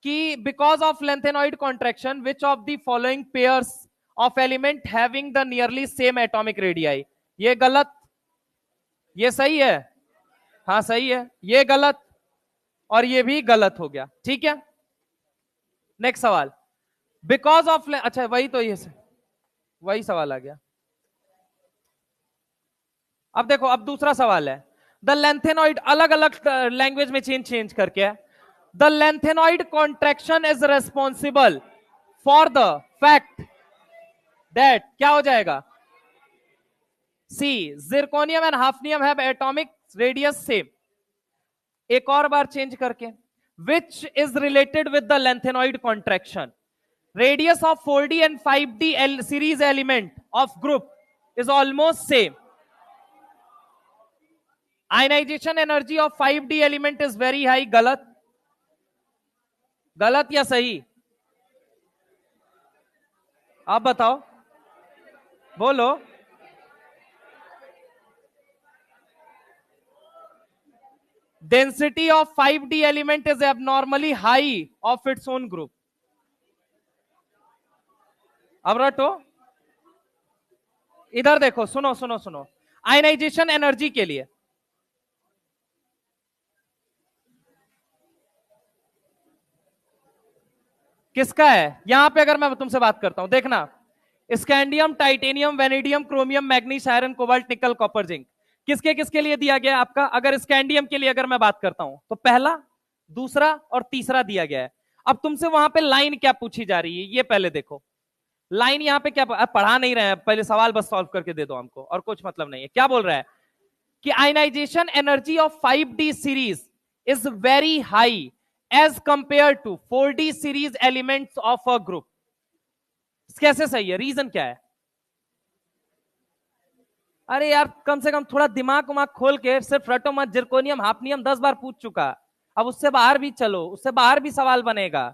कि because of lanthanoid contraction which of the following pairs of element having the nearly same atomic radii? ये गलत, ये सही है, हाँ सही है, ये गलत और ये भी गलत हो गया, ठीक है। नेक्स्ट सवाल, बिकॉज ऑफ, अच्छा वही तो, ये वही सवाल आ गया। अब देखो, अब दूसरा सवाल है, द लेंथेनॉइड, अलग अलग लैंग्वेज में चेंज करके है, the lengthenoid contraction is responsible for the fact that क्या हो जाएगा? C zirconium and hafnium have atomic radius same. एक और बार चेंज करके, which is related with the lengthenoid contraction. Radius of 4D and 5D series element of group is almost same. Ionization energy of 5D element is very high. गलत? गलत या सही? आप बताओ, बोलो. Density of 5D element is abnormally high of its own group. अब रटो, इधर देखो, सुनो सुनो सुनो. आयनाइजेशन एनर्जी के लिए किसका है? यहां पे अगर मैं तुमसे बात करता हूं, देखना, scandium, titanium, vanadium, chromium, manganese, iron, cobalt, निकल, कॉपर, जिंक. किसके किसके लिए दिया गया आपका? अगर स्कैंडियम के लिए अगर मैं बात करता हूं तो पहला, दूसरा और तीसरा दिया गया है. अब तुमसे वहां पे लाइन क्या पूछी जा रही है, ये पहले देखो. लाइन यहां पे क्या पढ़ा नहीं रहे हैं, पहले सवाल बस सॉल्व करके दे दो हमको, और कुछ मतलब नहीं है. क्या बोल रहा है कि ionization energy of 5D series is very high as compare to 4D series elements of a group. कैसे सही है? रीजन क्या है? अरे यार, कम से कम थोड़ा दिमाग उमाग खोल के सिर्फ रटो मत. जिरकोनियम, हाफनियम 10 बार पूछ चुका, अब उससे बाहर भी चलो, उससे बाहर भी सवाल बनेगा.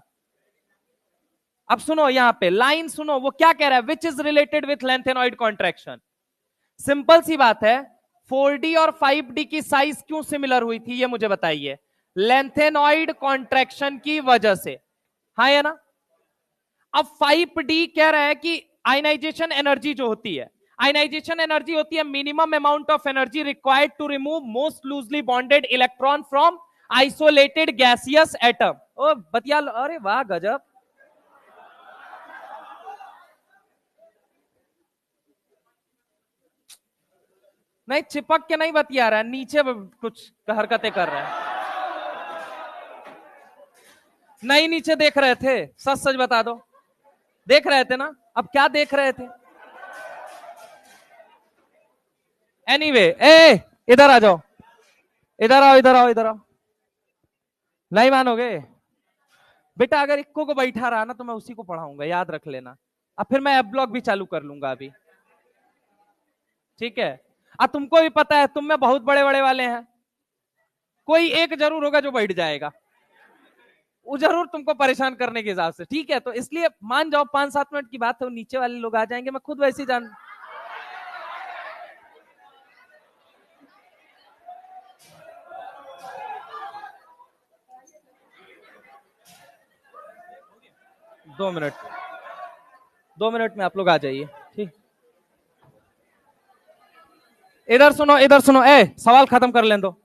अब सुनो, यहां पे लाइन सुनो, वो क्या कह रहा है? Which is related with lanthanoid contraction. Simple सी बात है, 4D और 5D की साइज क्यों सिमिलर हुई थी, ये मुझे बताइए. लेंथेनॉइड कॉन्ट्रैक्शन की वजह से. हाँ या ना? अब 5D कह रहा है कि आयनाइजेशन एनर्जी जो होती है, आयनाइजेशन एनर्जी होती है minimum amount of energy required to remove most loosely bonded electron from isolated gaseous atom. ओ बतिया, अरे वाह गजब. नहीं, चिपक के नहीं बतिया रहा है, नीचे कुछ हरकतें कर रहा है. नहीं नीचे देख रहे थे, सच सच बता दो, देख रहे थे ना? अब क्या देख रहे थे? एनीवे, ए इधर आ जाओ, इधर आओ, इधर आओ, इधर आओ. नहीं मानोगे बेटा? अगर इक्को को बैठा रहा ना तो मैं उसी को पढ़ाऊंगा, याद रख लेना. अब फिर मैं एप ब्लॉग भी चालू कर लूंगा अभी, ठीक है? अब तुमको भी पता है, तुम में बहुत बड़े बड़े वाले हैं, कोई एक जरूर होगा जो बैठ जाएगा, वो जरूर तुमको परेशान करने के हिसाब से, ठीक है? तो इसलिए मान जाओ, 5-7 मिनट की बात है, नीचे वाले लोग आ जाएंगे, मैं खुद वैसे जान. दो मिनट, 2 मिनट में आप लोग आ जाइए, ठीक? इधर सुनो, इधर सुनो, सवाल खत्म कर लें दो.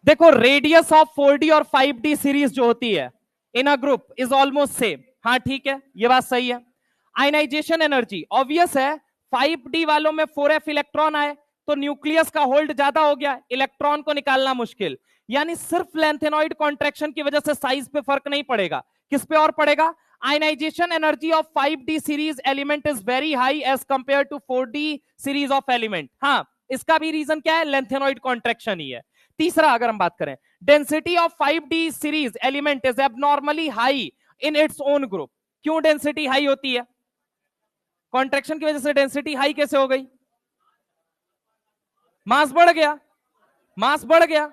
देखो, रेडियस ऑफ 4D और 5D सीरीज जो होती है in a group is almost same. हाँ ठीक है, ये बात सही है. आयनाइजेशन एनर्जी ऑब्वियस है, 5D वालों में 4f इलेक्ट्रॉन आए तो न्यूक्लियस का होल्ड ज्यादा हो गया, इलेक्ट्रॉन को निकालना मुश्किल. यानी सिर्फ लेंथेनॉइड कॉन्ट्रैक्शन की वजह से साइज पे फर्क नहीं पड़ेगा, किस पे और पड़ेगा? Ionization energy of 5D series element is very high as compare to 4D series of element. हाँ, इसका भी रीजन क्या है? लेंथेनॉइड कॉन्ट्रैक्शन ही है. तीसरा, अगर हम बात करें, density of 5D series element is abnormally high in its own group. क्यों डेंसिटी हाई होती है? कॉन्ट्रैक्शन की वजह से डेंसिटी हाई कैसे हो गई? मास बढ़ गया, मास बढ़ गया.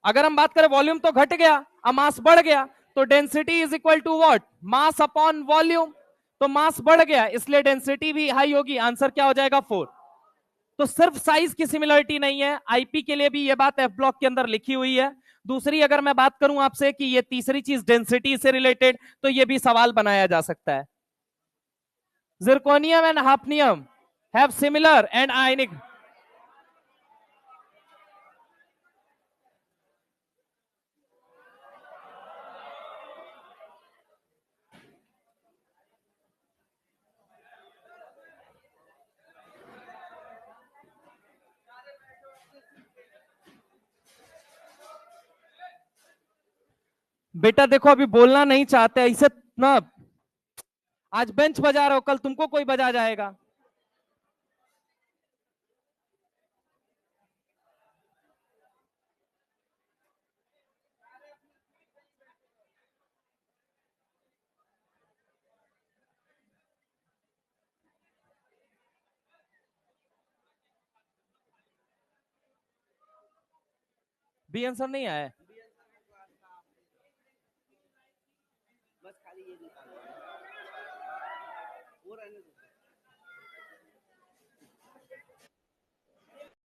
अगर हम बात करें वॉल्यूम तो घट गया, अब मास बढ़ गया, तो density is equal to what? Mass upon volume. तो मास बढ़ गया, इसलिए डेंसिटी भी हाई होगी. आंसर क्या हो जाएगा? 4. तो सिर्फ साइज की सिमिलरिटी नहीं है, आईपी के लिए भी ये बात एफ ब्लॉक के अंदर लिखी हुई है. दूसरी, अगर मैं बात करूं आपसे कि ये तीसरी चीज डेंसिटी से रिलेटेड, तो ये भी सवाल बनाया जा सकता है. Zirconium and hafnium have similar and आयनिक. बेटा देखो अभी बोलना नहीं चाहते ऐसे ना, आज बेंच बजा रहे हो, कल तुमको कोई बजा जाएगा। बी आंसर नहीं आया है। बस खाली ये निकालना है, वो रहने दो।